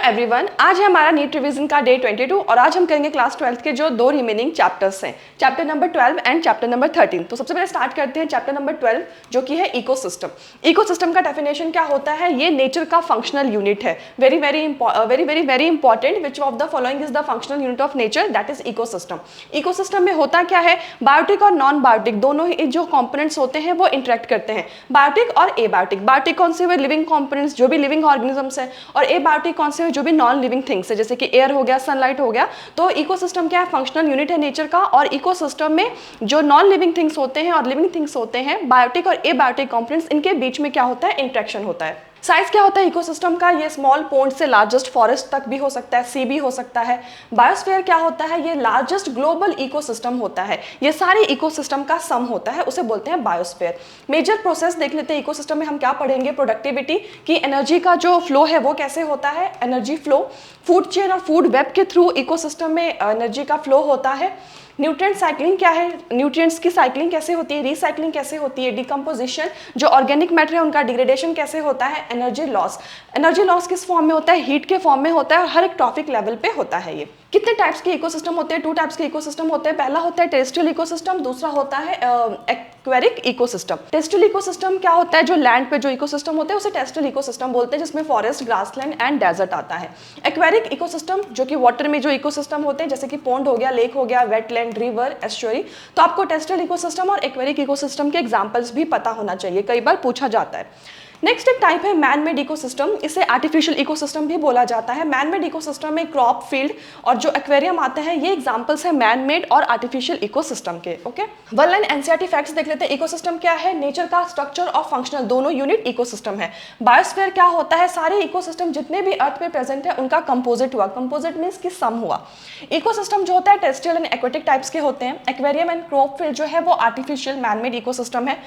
Everyone, आज है हमारा नीट रिवीजन का डे 22 और आज हम करेंगे क्लास 12 के जो दो रिमेनिंग चैप्टर्स हैं, chapter number 12 and chapter number 13। तो सबसे पहले स्टार्ट करते हैं चैप्टर नंबर 12 जो कि है इकोसिस्टम। इकोसिस्टम का डेफिनेशन क्या होता है? ये नेचर का फंक्शनल यूनिट है। Very very important, which of the following is the functional unit of nature, that is ecosystem. Ecosystem में होता क्या है? बायोटिक और नॉन बायोटिक दोनों ही जो कंपोनेंट्स होते हैं वो इंटरेक्ट करते हैं, बायोटिक और एबायोटिक। बायोटिक कौन से हुए? लिविंग कंपोनेंट्स जो भी लिविंग ऑर्गेनिजम्स है, और एबायोटिक कौन से हुए? जो भी नॉन लिविंग थिंग्स है, जैसे कि एयर हो गया, सनलाइट हो गया। तो इकोसिस्टम क्या है? फंक्शनल यूनिट है नेचर का। और इकोसिस्टम में जो नॉन लिविंग थिंग्स होते हैं और लिविंग थिंग्स होते हैं, बायोटिक और एबायोटिक कंपोनेंट्स, इनके बीच में क्या होता है? इंटरेक्शन होता है। साइज क्या होता है इकोसिस्टम का? ये स्मॉल पॉन्ड से लार्जेस्ट फॉरेस्ट तक भी हो सकता है, सी भी हो सकता है। बायोस्फीयर क्या होता है? ये लार्जेस्ट ग्लोबल इकोसिस्टम होता है, ये सारे इकोसिस्टम का सम होता है, उसे बोलते हैं बायोस्फीयर। मेजर प्रोसेस देख लेते हैं इकोसिस्टम में। हम क्या पढ़ेंगे? प्रोडक्टिविटी की, एनर्जी का जो फ्लो है वो कैसे होता है, एनर्जी फ्लो। फूड चेन और फूड वेब के थ्रू इकोसिस्टम में एनर्जी का फ्लो होता है। न्यूट्रिएंट साइक्लिंग क्या है? न्यूट्रिएंट्स की साइक्लिंग कैसे होती है, रीसाइक्लिंग कैसे होती है, डिकम्पोजिशन, जो ऑर्गेनिक मैटर है उनका डिग्रेडेशन कैसे होता है, एनर्जी लॉस। एनर्जी लॉस किस फॉर्म में होता है? हीट के फॉर्म में होता है, और हर एक ट्रॉफिक लेवल पे होता है। ये कितने टाइप्स के इकोसिस्टम होते हैं? 2 टाइप्स के इकोसिस्टम होते हैं। पहला होता है टेरेस्ट्रियल इकोसिस्टम, दूसरा होता है एक्वेरिक इकोसिस्टम। टेरेस्ट्रियल इकोसिस्टम क्या होता है? जो लैंड पे जो इकोसिस्टम होते हैं उसे टेरेस्ट्रियल इकोसिस्टम बोलते हैं, जिसमें फॉरेस्ट, ग्रासलैंड एंड डेजर्ट आता है। एक्वेरिक इकोसिस्टम जो कि वाटर में जो इकोसिस्टम होते हैं, जैसे कि पॉन्ड हो गया, लेक हो गया, वेटलैंड, रिवर, एस्चुअरी। तो आपको टेरेस्ट्रियल इकोसिस्टम और एक्वेरिक इकोसिस्टम के एग्जांपल्स भी पता होना चाहिए, कई बार पूछा जाता है। नेक्स्ट एक टाइप है मैन मेड इकोसिस्टम, इसे आर्टिफिशियल इकोसिस्टम भी बोला जाता है। मैन मेड इकोसिस्टम में क्रॉप, फील्ड और जो एक्वेरियम आते हैं, ये एग्जांपल्स है मैन मेड और आर्टिफिशियल इकोसिस्टम के। Okay, one line NCERT facts देख लेते हैं। इकोसिस्टम क्या है? नेचर का स्ट्रक्चर और फंक्शनल दोनों यूनिट इकोसिस्टम है। बायोस्फीयर क्या होता है? सारे इकोसिस्टम जितने भी अर्थ पे प्रेजेंट है उनका कंपोजिट हुआ। कंपोजिट मींस कि सम हुआ। इकोसिस्टम जो होता है टेरेस्ट्रियल एंड एक्वेटिक टाइप्स के होते हैं। एक्वेरियम एंड क्रॉप फील्ड जो है वो आर्टिफिशियल मैन मेड इकोसिस्टम है।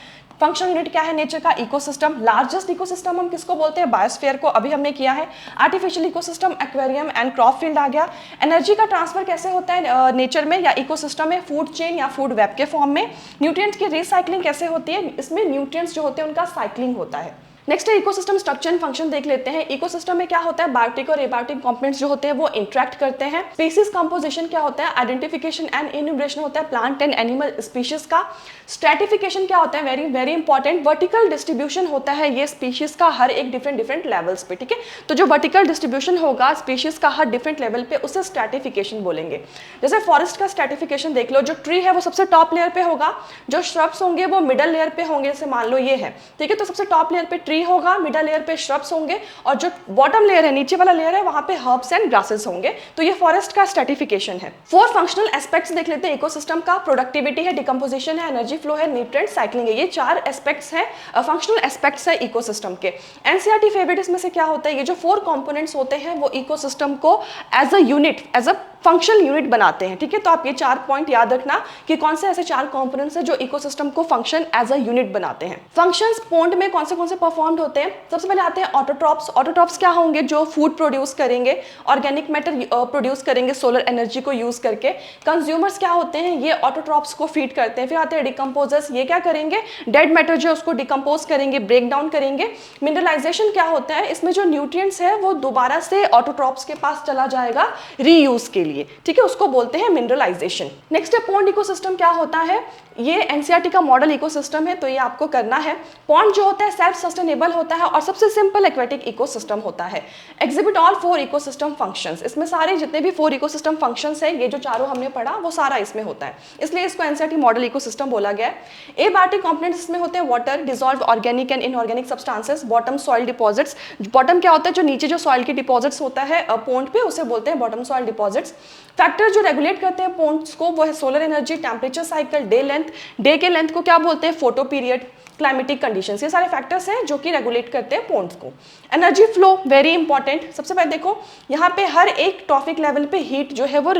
फंक्शनल यूनिट क्या है नेचर का? इकोसिस्टम। लार्जेस्ट इकोसिस्टम हम किसको बोलते हैं? बायोस्फीयर को, अभी हमने किया है। Artificial ecosystem, aquarium and crop field आ गया। एनर्जी का ट्रांसफर कैसे होता है नेचर में या इकोसिस्टम में? फूड चेन या फूड वेब के फॉर्म में। न्यूट्रिएंट्स की रिसाइक्लिंग कैसे होती है? इसमें न्यूट्रिएंट्स जो होते हैं उनका साइक्लिंग होता है। नेक्स्ट है इकोसिस्टम स्ट्रक्चर एंड फंक्शन देख लेते हैं। इकोसिस्टम में क्या होता है? बायोटिक और एबायोटिक कंपोनेंट्स जो होते हैं वो इंटरेक्ट करते हैं। स्पीशीज कंपोजिशन क्या होता है? आइडेंटिफिकेशन एंड इन्यूमरेशन होता है प्लांट एंड एनिमल स्पीशीज का। स्ट्रेटिफिकेशन क्या होता है? Very very important, vertical distribution होता है ये स्पीशीज का हर एक डिफरेंट लेवल्स पे। ठीक है, तो जो वर्टिकल डिस्ट्रीब्यूशन होगा स्पीशीज का हर डिफरेंट लेवल पे, उसे स्ट्रेटिफिकेशन बोलेंगे। जैसे फॉरेस्ट का स्ट्रेटिफिकेशन देख लो, जो ट्री है वो सबसे टॉप लेयर पे होगा, जो श्रब्स होंगे वो मिडल लेयर पे होंगे। जैसे मान लो ये है, ठीक है, तो सबसे टॉप लेयर पे ट्री होगा, मिडल लेयर पे श्रब्स होंगे, और जो बॉटम लेयर है, नीचे वाला लेयर है, वहां पे हर्ब्स एंड ग्रासेस होंगे। तो ये फॉरेस्ट का स्ट्रेटिफिकेशन है। 4 फंक्शनल एस्पेक्ट्स देख लेते हैं इकोसिस्टम का। प्रोडक्टिविटी है, डिकम्पोजिशन है, एनर्जी फ्लो है, न्यूट्रिएंट साइक्लिंग है। ये 4 एस्पेक्ट्स हैं, फंक्शनल एस्पेक्ट्स है इकोसिस्टम के। एनसीईआरटी फेवरेट इसमें से क्या होता है? ये जो 4 कंपोनेंट्स होते हैं वो इकोसिस्टम को as a unit, as a functional unit बनाते हैं। ठीक है, तो आप ये 4 पॉइंट याद रखना कि कौन से ऐसे 4 कंपोनेंट्स हैं जो इकोसिस्टम को फंक्शन एज अ यूनिट बनाते हैं। फंक्शंस पॉन्ड में कौन से परफॉर्म्ड होते हैं? सबसे पहले आते हैं ऑटोट्रॉप्स। ऑटोट्रॉप्स क्या होंगे? जो फूड प्रोड्यूस करेंगे, ऑर्गेनिक मैटर प्रोड्यूस करेंगे सोलर एनर्जी को यूज करके। कंज्यूमर्स क्या होते हैं? ये ऑटोट्रॉप्स को फीड करते हैं। फिर आते हैं डिकम्पोजर्स, ये क्या करेंगे? डेड मैटर जो उसको डिकम्पोज करेंगे, ब्रेक डाउन करेंगे। मिनरलाइजेशन क्या होता है? इसमें जो न्यूट्रिएंट्स है वो दोबारा से ऑटोट्रॉप्स के पास चला जाएगा रीयूज के लिए। ठीक है, उसको बोलते हैं मिनरलाइजेशन। नेक्स्ट है पॉन्ड इकोसिस्टम। क्या होता है? ये एनसीईआरटी का मॉडल इकोसिस्टम है, तो ये आपको करना है। पॉन्ड जो होता है सेल्फ सस्टेनेबल होता है और सबसे सिंपल एक्वेटिक इकोसिस्टम होता है। Exhibit all 4 ecosystem functions. इसमें सारे जितने भी 4 इकोसिस्टम फंक्शंस है, ये जो चारों हमने पढ़ा वो सारा इसमें होता है, इसलिए इसको एनसीईआरटी मॉडल इकोसिस्टम बोला गया है। एबायोटिक कंपोनेंट्स इसमें होते हैं water, dissolved organic and inorganic substances. Bottom soil deposits. Bottom क्या होता है? जो नीचे जो सॉइल की डिपॉजिट्स होता है पॉन्ड पे, उसे बोलते हैं बॉटम सॉइल डिपॉजिट्स। फैक्टर जो रेगुलेट करते हैं पॉन्ड्स को वो है solar energy, temperature cycle, day length. Day के लेंथ को क्या बोलते हैं? Photo period, climatic conditions. ये सारे फैक्टर्स हैं जो कि रेगुलेट करते हैं पॉन्ड्स को। Energy flow very important. सबसे पहले देखो, यहाँ पे हर एक ट्रॉफिक लेवल पे हीट जो है वो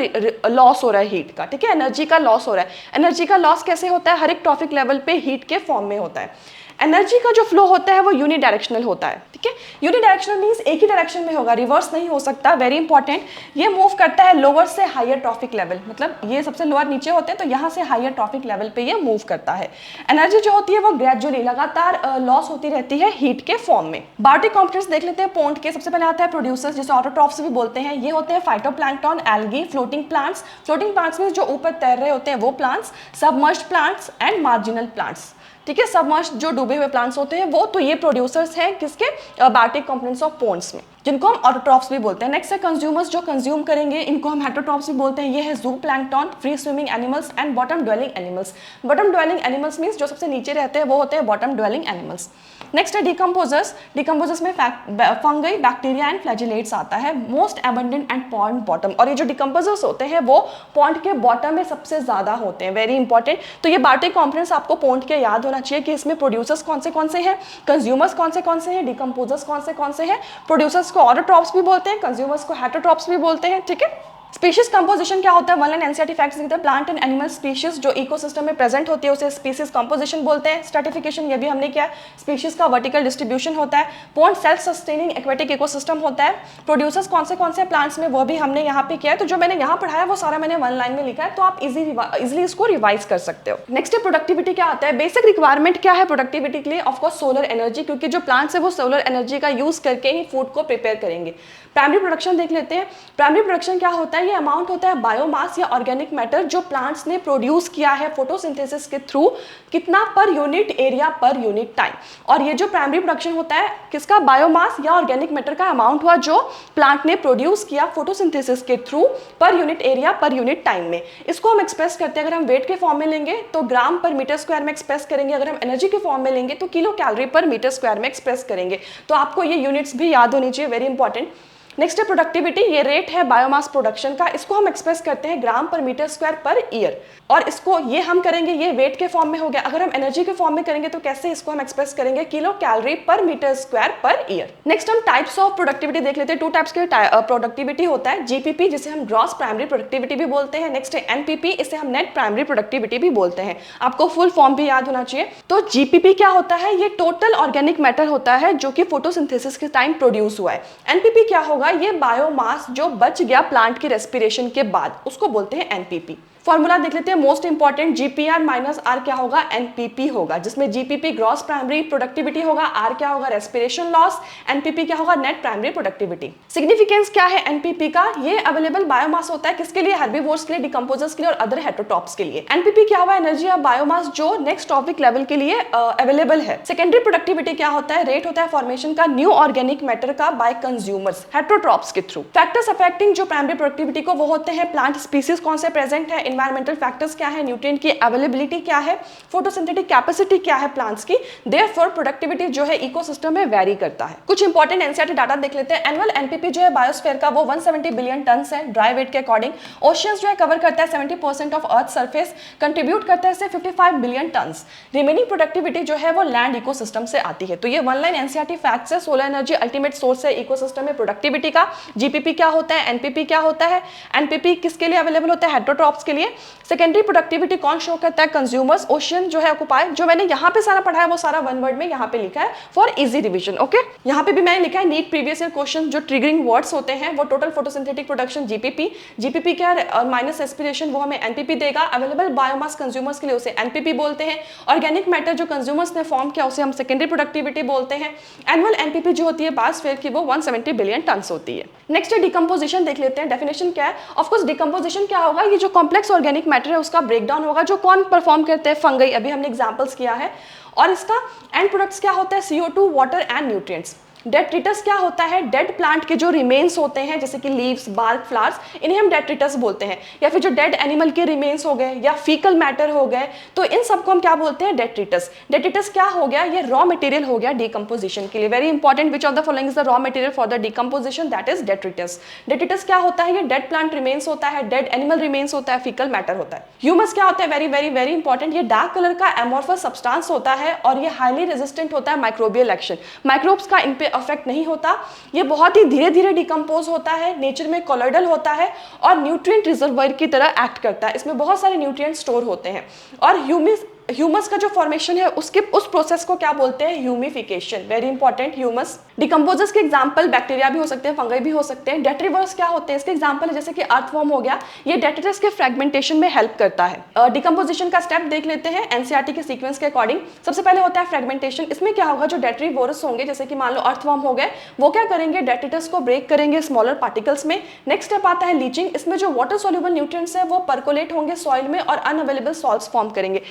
लॉस हो रहा है हीट का। ठीक है, एनर्जी का लॉस हो रहा है। एनर्जी का लॉस कैसे होता है? हर एक ट्रॉफिक लेवल पे हीट के फॉर्म में होता है। एनर्जी का जो फ्लो होता है वो यूनिडायरेक्शनल होता है, ठीक है। यूनिडायरेक्शनल मींस एक ही डायरेक्शन में होगा, रिवर्स नहीं हो सकता, वेरी इंपॉर्टेंट। ये मूव करता है लोअर से हायर ट्रॉफिक लेवल, मतलब ये सबसे लोअर नीचे होते हैं तो यहाँ से हायर ट्रॉफिक लेवल पे ये मूव करता है। एनर्जी जो होती है वो ग्रेजुअली लगातार लॉस होती रहती है हीट के फॉर्म में। बायोटिक कंपोनेंट्स देख लेते हैं पोन्ट के। सबसे पहले आता है प्रोड्यूसर्स, जिसे ऑटोट्रॉफ्स भी बोलते हैं। ये होते हैं phytoplankton, algae, floating plants. Floating plants में जो ऊपर तैर रहे होते हैं वो plants, submerged plants and marginal plants, ठीक है। सबमर्ज्ड जो डूबे हुए प्लांट्स होते हैं वो, तो ये प्रोड्यूसर्स हैं किसके, बायोटिक कंपोनेंट्स ऑफ पोन्ट्स में, जिनको हम ऑटोट्रॉफ्स भी बोलते हैं। नेक्स्ट है कंज्यूमर्स, जो कंज्यूम करेंगे, इनको हम हेटरोट्रॉफ्स भी बोलते हैं। ये है zooplankton, free swimming animals and bottom dwelling animals. Bottom dwelling animals means जो सबसे नीचे रहते हैं वो होते हैं बॉटम ड्वेलिंग एनिमल्स। नेक्स्ट है डिकम्पोजर्स। डिकम्पोजर्स में फंगई, बैक्टीरिया एंड फ्लैजिलेट्स आता है। Most abundant and pond bottom, और ये जो डिकम्पोजर्स होते हैं वो पॉन्ड के बॉटम में सबसे ज्यादा होते हैं, वेरी इंपॉर्टेंट। तो ये बायोटिक कंपोनेंट्स आपको पॉन्ड के याद होना चाहिए कि इसमें प्रोड्यूसर्स कौन से हैं, कंज्यूमर्स कौन से हैं, डिकम्पोजर्स कौन से हैं। प्रोड्यूसर्स को ऑटोट्रॉफ्स भी बोलते हैं, कंज्यूमर्स को हेटरोट्रॉफ्स भी बोलते हैं, ठीक है। स्पीशीज कंपोजिशन क्या होता है, वन लाइन एनसीईआरटी फैक्ट्स लिखते हैं। प्लांट एंड एनिमल स्पीशीज जो इकोसिस्टम में प्रेजेंट होती है उसे स्पीशीज कंपोजिशन बोलते हैं। स्ट्रैटिफिकेशन ये भी हमने किया, स्पीशीज का वर्टिकल डिस्ट्रीब्यूशन होता है। Pond self sustaining aquatic ecosystem होता है। प्रोड्यूसर्स कौन से प्लांट्स में, वो भी हमने यहाँ पे किया है। तो जो मैंने यहाँ पढ़ाया वो सारा मैंने वन लाइन में लिखा है, तो आप इजिली इसको रिवाइज कर सकते हो। नेक्स्ट है प्रोडक्टिविटी क्या आता है। बेसिक रिक्वायरमेंट क्या है प्रोडक्टिविटी के लिए, ऑफकोर्स सोलर एनर्जी, क्योंकि जो प्लांट्स है वो सोलर एनर्जी का यूज करके ही फूड को प्रिपेयर करेंगे। प्राइमरी प्रोडक्शन देख लेते हैं। प्राइमरी प्रोडक्शन क्या होता है, ये अमाउंट होता है बायोमास या ऑर्गेनिक मैटर जो प्लांट्स ने प्रोड्यूस किया है फोटोसिंथेसिस के थ्रू, कितना per unit area per unit time. और ये जो प्राइमरी प्रोडक्शन होता है किसका, बायोमास या ऑर्गेनिक मैटर का अमाउंट हुआ जो प्लांट ने प्रोड्यूस किया फोटोसिंथेसिस के through per unit area per unit time में। इसको हम एक्सप्रेस करते हैं, अगर हम वेट के फॉर्म में लेंगे तो ग्राम पर मीटर स्क्वायर में एक्सप्रेस करेंगे, अगर हम एनर्जी के फॉर्म में लेंगे तो किलो कैलोरी पर मीटर स्क्वायर में एक्सप्रेस करेंगे। तो आपको ये यूनिट्स भी याद होनी चाहिए, वेरी इंपॉर्टेंट। नेक्स्ट है प्रोडक्टिविटी, ये रेट है बायोमास प्रोडक्शन का, इसको हम एक्सप्रेस करते हैं ग्राम per metre square per year. और इसको ये हम करेंगे, ये वेट के फॉर्म में हो गया। अगर हम एनर्जी के फॉर्म में करेंगे तो कैसे इसको हम एक्सप्रेस करेंगे, किलो कैलोरी पर मीटर स्क्वायर पर ईयर। नेक्स्ट हम टाइप्स ऑफ प्रोडक्टिविटी देख लेते हैं। टू टाइप्स के प्रोडक्टिविटी होता है, जीपीपी जिसे हम ग्रॉस प्राइमरी प्रोडक्टिविटी भी बोलते हैं। नेक्स्ट है एनपीपी, इसे हम नेट प्राइमरी प्रोडक्टिविटी भी बोलते हैं। आपको फुल फॉर्म भी याद होना चाहिए। तो जीपीपी क्या होता है, ये टोटल ऑर्गेनिक मैटर होता है जो कि फोटोसिंथेसिस के टाइम प्रोड्यूस हुआ है। एनपीपी क्या होगा, ये बायोमास जो बच गया प्लांट की रेस्पिरेशन के बाद, उसको बोलते हैं एनपीपी। फॉर्मूला देख लेते हैं, most important, GPR minus R क्या होगा, एनपीपी होगा, जिसमें जीपीपी ग्रॉस प्राइमरी प्रोडक्टिविटी होगा, आर क्या होगा, रेस्पिरेशन लॉस, एनपीपी क्या होगा, नेट प्राइमरी प्रोडक्टिविटी। सिग्निफिकेंस क्या है एनपीपी का, ये अवेलेबल बायोमास होता है किसके लिए, हेर्बिवोर्स के लिए, डिकम्पोजर्स के लिए और अदर हेटरोट्रॉप्स के लिए। एनपीपी क्या हुआ, एनर्जी या बायोमास जो नेक्स्ट ट्रॉपिक लेवल के लिए अवेलेबल है। सेकेंडरी प्रोडक्टिविटी क्या होता है, रेट होता है फॉर्मेशन का न्यू ऑर्गेनिक मैटर का बाय कंज्यूमर्स हेटरोट्रॉप्स के थ्रू। फैक्टर्स अफेक्टिंग जो प्राइमरी प्रोडक्टिविटी को, वो होते हैं प्लांट स्पीसीज कौन से प्रेजेंट है, एनवायरमेंटल फैक्टर्स क्या है, न्यूट्रिएंट की अवेलेबिलिटी क्या है, फोटोसिंथेटिक कैपेसिटी क्या है प्लांट्स की। देयरफॉर प्रोडक्टिविटी जो है इकोसिस्टम में वेरी करता है। कुछ इंपॉर्टेंट एनसीईआरटी डाटा देख लेते हैं। एनुअल एनपीपी जो है बायोस्फीयर का वो 170 बिलियन टन है ड्राई वेट के अकॉर्डिंग। ओशियंस जो है कवर करता है 70% ऑफ अर्थ सरफेस, कंट्रीब्यूट करता है 55 बिलियन टन। रिमेनिंग प्रोडक्टिविटी जो है वो लैंड इकोसिस्टम से आती है। तो ये वन लाइन एनसीईआरटी फैक्ट्स है। सोलर एनर्जी अल्टीमेट सोर्स है इकोसिस्टम में प्रोडक्टिविटी का। जीपीपी क्या होता है, एनपीपी क्या होता है, एनपीपी किसके लिए अवेलेबल होता है, हेटरोट्रॉप्स के लिए। सेकेंडरी प्रोडक्टिविटी कौन शो करता है, कंज्यूमर्स। ओशियन जो है ऑक्युपाई, जो मैंने यहाँ पे सारा पढ़ा है वो सारा वन वर्ड में यहाँ पे लिखा है फॉर इजी रिविजन। ओके, यहाँ पे भी मैंने लिखा है नीट प्रीवियस ईयर क्वेश्चन, जो ट्रिगरिंग वर्ड्स होते हैं वो total photosynthetic production GPP, GPP क्या माइनस एस्पिरेशन वो हमें एनपीपी देगा। अवेलेबल बायोमास कंज्यूमर्स के लिए उसे एनपीपी बोलते हैं। ऑर्गेनिक मैटर जो कंज्यूमर्स ने फॉर्म किया उसे हम सेकेंडरी प्रोडक्टिविटी बोलते हैं। एनुअल एनपीपी जो होती है बायोस्फीयर की वो 170 बिलियन टन होती है। नेक्स्ट डिकम्पोजिशन देख लेते हैं, डेफिनेशन क्या है। ऑफकोर्स डिकम्पोजिशन क्या होगा, ये जो कॉम्प्लेक्स ऑर्गेनिक मैटर है उसका ब्रेकडाउन होगा, जो कौन परफॉर्म करते हैं, फंगई, अभी हमने एग्जांपल्स किया है। और इसका एंड प्रोडक्ट्स क्या होता है, CO2, water and nutrients. Detritus क्या होता है, डेड प्लांट के जो रिमेन्स होते हैं जैसे कि लीव्स, बार्क, फ्लावर्स, इन्हें हम डेट्रिटस बोलते हैं। या फिर जो डेड एनिमल के रिमेन्स हो गए या फीकल मैटर हो गए, तो इन सबको हम क्या बोलते हैं, डेट्रिटस। डेट्रिटस क्या हो गया, ये रॉ मटेरियल हो गया डिकम्पोजिशन के लिए। Very important, which of the following is the raw material for the decomposition, that is detritus. Detritus क्या होता है, ये डेड प्लांट रिमेन्स होता है, डेड एनिमल रिमेन्स होता है, फीकल मैटर होता है। ह्यूमस क्या होता है, वेरी वेरी वेरी इंपॉर्टेंट, ये डार्क कलर का एमोर्फस सब्सटेंस होता है और ये हाईली रेजिस्टेंट होता है माइक्रोबियल एक्शन। माइक्रोब्स का इन पे अफेक्ट नहीं होता, ये बहुत ही धीरे धीरे डिकम्पोज होता है, नेचर में कोलोइडल होता है और न्यूट्रिएंट रिजर्वोयर की तरह एक्ट करता है। इसमें बहुत सारे न्यूट्रिएंट स्टोर होते हैं। और ह्यूमस ह्यूमस का जो फॉर्मेशन है उसके उस प्रोसेस को क्या बोलते हैं, humification. Very important, humus. Decomposers के एग्जांपल बैक्टीरिया भी हो सकते हैं, फंगई भी हो सकते हैं। डेट्रीवर्स क्या होते हैं, इसके एग्जांपल है जैसे कि अर्थवर्म हो गया, ये डेट्रिटस के फ्रेगमेंटेशन में हेल्प करता है। डिकम्पोजिशन का स्टेप देख लेते हैं एनसीईआरटी के सीक्वेंस के अकॉर्डिंग। सबसे पहले होता है फ्रेगमेंटेशन। इसमें क्या होगा, जो डेट्रीवोरस होंगे जैसे कि मान लो अर्थवर्म हो गए, वो क्या करेंगे, डेट्रिटस को ब्रेक करेंगे स्मॉलर पार्टिकल्स में। नेक्स्ट स्टेप आता है लीचिंग। इसमें जो वाटर सोल्यूबल न्यूट्रिएंट्स है वो परकोलेट होंगे सॉइल में और अनअवेलेबल सॉल्ट्स फॉर्म करेंगे।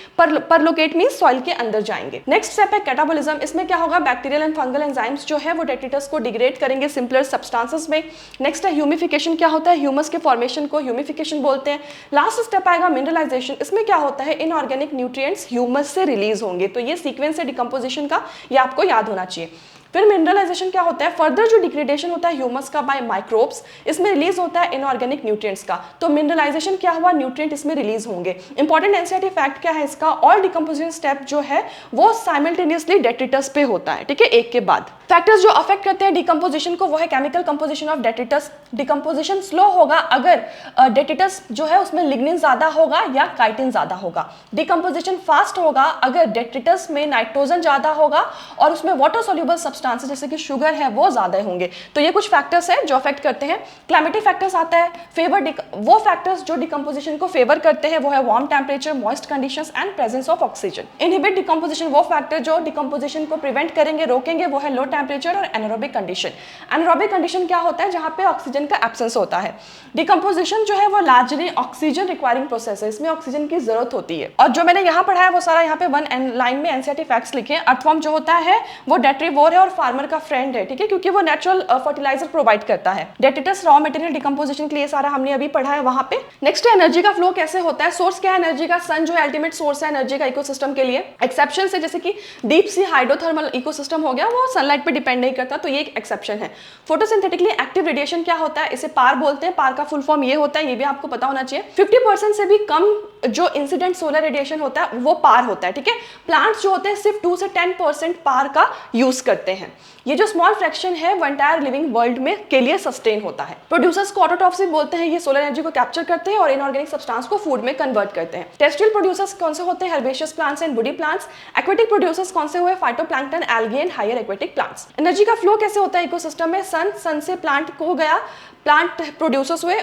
परलोकेट मींस सॉइल के अंदर जाएंगे। नेक्स्ट स्टेप है कैटाबोलिज्म। इसमें क्या होगा, बैक्टीरियल एंड फंगल एंजाइम्स जो है वो डेट्रिटस को डिग्रेड करेंगे सिंपलर सब्सटेंसेस में। नेक्स्ट है ह्यूमिफिकेशन। क्या होता है, ह्यूमस के फॉर्मेशन को ह्यूमिफिकेशन बोलते हैं। लास्ट स्टेप आएगा मिनरलाइजेशन। इसमें क्या होता है, इनऑर्गेनिक न्यूट्रिएंट्स ह्यूमस से रिलीज होंगे। तो ये सीक्वेंस है डिकम्पोजिशन का, ये आपको याद होना चाहिए। फिर मिनरलाइजेशन क्या होता है, फर्दर जो डिग्रेडेशन होता है ह्यूमस का बाय माइक्रोब्स, इसमें रिलीज होता है इनऑर्गेनिक न्यूट्रिएंट्स का। तो मिनरलाइजेशन क्या हुआ, न्यूट्रिएंट इसमें रिलीज होंगे। इंपॉर्टेंट एनसीईआरटी फैक्ट क्या है इसका, ऑल डिकम्पोजिशन स्टेप जो है वो साइमल्टेनियसली डेट्रिटस पे होता है, ठीक है, एक के बाद। फैक्टर्स जो अफेक्ट करते हैं डिकम्पोजिशन को वो है chemical composition of detritus. Decomposition slow होगा अगर डेट्रिटस जो है उसमें लिग्निन ज्यादा होगा या काइटिन ज्यादा होगा। डिकम्पोजिशन फास्ट होगा अगर डेट्रिटस में नाइट्रोजन ज्यादा होगा और उसमें वाटर सोल्यूबल सब्सटेंसेस जैसे कि शुगर है वो ज्यादा होंगे। तो ये कुछ फैक्टर्स हैं जो अफेक्ट करते हैं। क्लाइमेटिक फैक्टर्स आता है, फेवर वो फैक्टर्स जो डिकम्पोजिशन को फेवर करते हैं वो है warm temperature, moist conditions and presence of oxygen. Inhibit decomposition वो फैक्टर जो डिकम्पोजिशन को प्रिवेंट करेंगे, रोकेंगे, वो है लो टेम्परेचर और एनारोबिक कंडीशन। एनारोबिक कंडीशन क्या होता है, जहां पे ऑक्सीजन का एब्सेंस होता है। डिकम्पोजिशन जो है वो लार्जली ऑक्सीजन रिक्वायरिंग प्रोसेस है, इसमें ऑक्सीजन की जरूरत होती है। और जो मैंने यहाँ पढ़ा है वो सारा यहाँ पे वन लाइन में एनसीईआरटी फैक्ट्स लिखे हैं। अर्थवर्म जो होता है वो डेट्रीवोर है और फार्मर का फ्रेंड है, ठीक है, क्योंकि वो नेचुरल फर्टिलाइजर प्रोवाइड करता है। डेट्रिटस रॉ मटेरियल डिकम्पोजिशन के लिए सारा हमने अभी पढ़ा है वहां पे। नेक्स्ट एनर्जी का फ्लो कैसे होता है, सोर्स क्या है एनर्जी का, सन जो है अल्टीमेट सोर्स है एनर्जी का इकोसिस्टम के लिए। एक्सेप्शन है जैसे कि डीप सी हाइड्रोथर्मल इकोसिस्टम हो गया, वो सनलाइट पे डिपेंड नहीं करता, तो ये एक एक्सेप्शन है। फोटोसिंथेटिकली एक्टिव रेडिएशन क्या होता है, इसे पार बोलते हैं। पार का फुल फॉर्म ये होता है, ये भी आपको पता होना चाहिए। 50% से भी कम जो इंसिडेंट सोलर रेडिएशन होता है वो पार होता है, ठीक है। प्लांट्स जो होते हैं सिर्फ 2 से 10% पार का यूज करते हैं। ये जो स्मॉल फ्रैक्शन है वो एंटायर लिविंग वर्ल्ड में के लिए सस्टेन होता है। प्रोड्यूसर्स को ऑटोट्रॉफ्स बोलते हैं, ये सोलर एनर्जी को कैप्चर करते हैं और इनऑर्गेनिक सब्सटेंस को फूड में कन्वर्ट करते हैं। टेरेस्ट्रियल प्रोड्यूसर्स कौन से होते हैं, herbaceous plants and woody plants. Aquatic producers कौन से हुए, phytoplankton, algae and higher aquatic plants. Energy का फ्लो कैसे होता है इकोसिस्टम में, सन से प्लांट को गया, प्लांट प्रोड्यूसर्स हुए,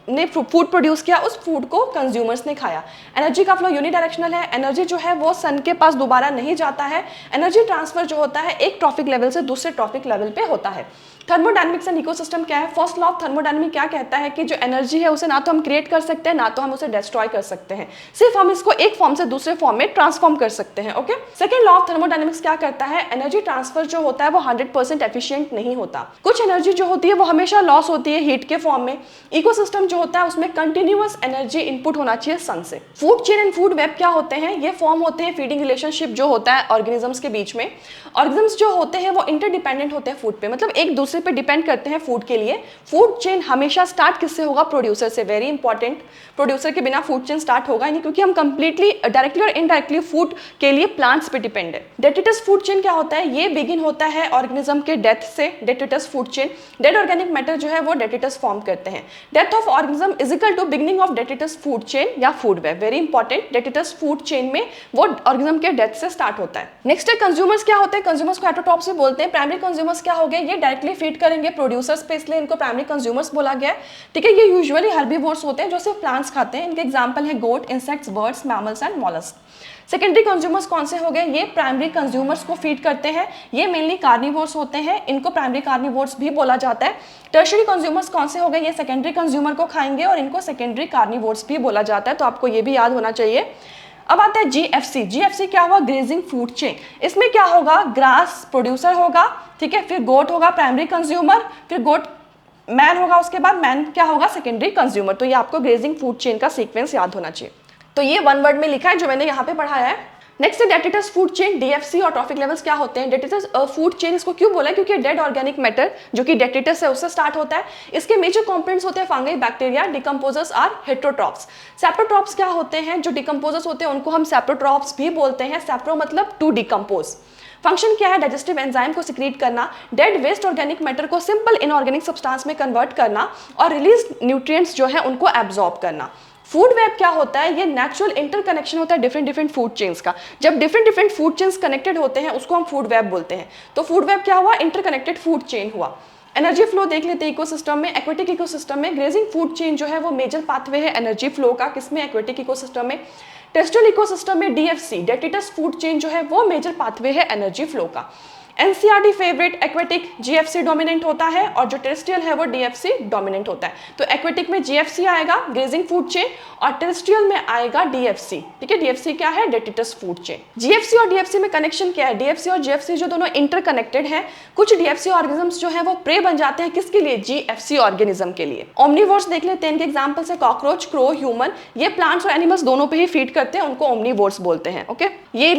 ने फूड प्रोड्यूस किया, उस फूड को कंज्यूमर्स ने खाया। एनर्जी का फ्लो यूनिडायरेक्शनल है, एनर्जी जो है वो सन के पास दोबारा नहीं जाता है। एनर्जी ट्रांसफर जो होता है एक ट्रॉफिक लेवल से दूसरे ट्रॉफिक लेवल पे होता है। थर्मोडायनेमिक्स एंड इकोसिस्टम क्या है, फर्स्ट लॉ ऑफ थर्मोडायनेमिक क्या कहता है कि जो एनर्जी है उसे ना तो हम क्रिएट कर सकते हैं ना तो हम उसे डिस्ट्रॉय कर सकते हैं, सिर्फ हम इसको एक फॉर्म से दूसरे फॉर्म में ट्रांसफॉर्म कर सकते हैं। Okay, second law of thermodynamics क्या कहता है, एनर्जी ट्रांसफर जो होता है वो 100% एफिशिएंट नहीं होता। कुछ एनर्जी जो होती है वो हमेशा लॉस होती है हीट के फॉर्म में। इकोसिस्टम जो होता है उसमें कंटिन्यूअस एनर्जी इनपुट होना चाहिए सन से। Food chain and food web क्या होते हैं, ये फॉर्म होते हैं फीडिंग रिलेशनशिप जो होता है ऑर्गेनिजम्स के बीच में। ऑर्गेनिजम्स जो होते हैं वो इंटरडिपेंडेंट होते हैं फूड पे, मतलब एक दूसरे पे डिपेंड करते हैं फूड के लिए। फूड चेन हमेशा स्टार्ट किससे होगा, प्रोड्यूसर से। वेरी इंपॉर्टेंट, प्रोड्यूसर के बिना फूड चेन स्टार्ट होगा नहीं, क्योंकि हम कंप्लीटली डायरेक्टली और इनडायरेक्टली फूड के लिए प्लांट्स पे डिपेंड है। डेट्रिटस फूड चेन क्या होता है, ये बिगिन होता है ऑर्गेनिज्म के डेथ से। Detritus food chain, dead organic matter जो है वो डेट्रिटस फॉर्म करते हैं। Death of organism is equal to beginning of detritus food chain या food web. Very important, detritus food chain में वो ऑर्गेनिज्म के डेथ से स्टार्ट होता है। नेक्स्ट है कंज्यूमर्स क्या होते हैं, कंज्यूमर्स को हेटेरोट्रॉप्स भी बोलते हैं। प्राइमरी कंज्यूमर्स क्या हो गए, ये डायरेक्टली फीड करेंगे प्रोड्यूसर्स पे, इसलिए इनको प्राइमरी कंज्यूमर्स बोला गया है, ठीक है। ये यूजुअली हर्बीवोर्स होते हैं जो सिर्फ प्लांट्स खाते हैं। इनके एग्जांपल है goat, insects, birds, mammals and mollusc. Secondary consumers कौन से हो गए, ये प्राइमरी कंज्यूमर्स को फीड करते हैं, ये मेनली कार्निवोर्स होते हैं, इनको प्राइमरी कार्निवोर्स भी बोला जाता है। टर्शियरी कंज्यूमर्स कौन से हो गए, ये सेकेंडरी कंज्यूमर को खाएंगे और इनको सेकेंडरी कार्निवोर्स भी बोला जाता है, तो आपको ये भी याद होना चाहिए। अब आता है जीएफसी। जीएफसी क्या हुआ, ग्रेजिंग फूड चेन। इसमें क्या होगा, ग्रास प्रोड्यूसर होगा, ठीक है, फिर गोट होगा प्राइमरी कंज्यूमर, फिर गोट मैन होगा, उसके बाद मैन क्या होगा, सेकेंडरी कंज्यूमर। तो ये आपको ग्रेजिंग फूड चेन का सीक्वेंस याद होना चाहिए। तो ये वन वर्ड में लिखा है जो मैंने यहाँ पे पढ़ाया है। नेक्स्ट है डेट्रिटस फूड चेन, डीएफसी और ट्रॉफिक लेवल्स क्या होते हैं। डेट्रिटस फूड चेन इसको क्यों बोला है, क्योंकि डेड ऑर्गेनिक मैटर जो कि डेट्रिटस है उससे स्टार्ट होता है। इसके मेजर कंपोनेंट्स होते हैं fungi, bacteria. Decomposers are heterotrophs. Saprotrophs क्या होते हैं, जो डिकम्पोजर्स होते हैं उनको हम सेप्रोट्रॉप्स भी बोलते हैं। सेप्रो मतलब टू डिकम्पोज। फंक्शन क्या है, डाइजेस्टिव एंजाइम को सिक्रीट करना, डेड वेस्ट ऑर्गेनिक मैटर को सिंपल इनऑर्गेनिक सब्सटेंस में कन्वर्ट करना और रिलीज न्यूट्रिएंट्स जो है उनको एब्जॉर्ब करना। फूड वेब क्या होता है, ये नेचुरल इंटरकनेक्शन होता है डिफरेंट फूड चेन्स का। जब डिफरेंट फूड चेन्स कनेक्टेड होते हैं उसको हम फूड वेब बोलते हैं। तो फूड वेब क्या हुआ, इंटरकनेक्टेड फूड चेन हुआ। एनर्जी फ्लो देख लेते हैं इकोसिस्टम में। एक्वेटिक इकोसिस्टम में ग्रेजिंग फूड चेन जो है वो मेजर पाथवे है एनर्जी फ्लो का। किसमें, एक्वेटिक इकोसिस्टम में। टेरेस्ट्रियल इकोसिस्टम में डीएफसी डेट्रिटस फूड चेन जो है वो मेजर पाथवे है एनर्जी फ्लो का। NCERT favourite aquatic GFC dominant होता है और जो टेरेस्ट्रियल है वो डीएफसी डोमिनेंट होता है। तो एक्वेटिक में जीएफसी आएगा ग्रेजिंग फूड चेन और टेरेस्ट्रियल में आएगा डीएफसी। ठीक है, डीएफसी क्या है, डेट्रिटस फूड चेन। जीएफसी और डीएफसी में कनेक्शन क्या है, डीएफसी और जीएफसी जो दोनों इंटरकनेक्टेड हैं। कुछ डीएफसी ऑर्गेनिजम्स जो है वो प्रे बन जाते हैं किसके लिए, जीएफसी ऑर्गेनिज्म के लिए। ओमनीवोर्स देख लेते हैं, इनके एग्जांपल्स है कॉकरोच, क्रो, ह्यूमन। ये प्लांट्स और एनिमल्स दोनों पे ही फीड करते हैं, उनको ओमनीवोर्स बोलते हैं। ओके, ये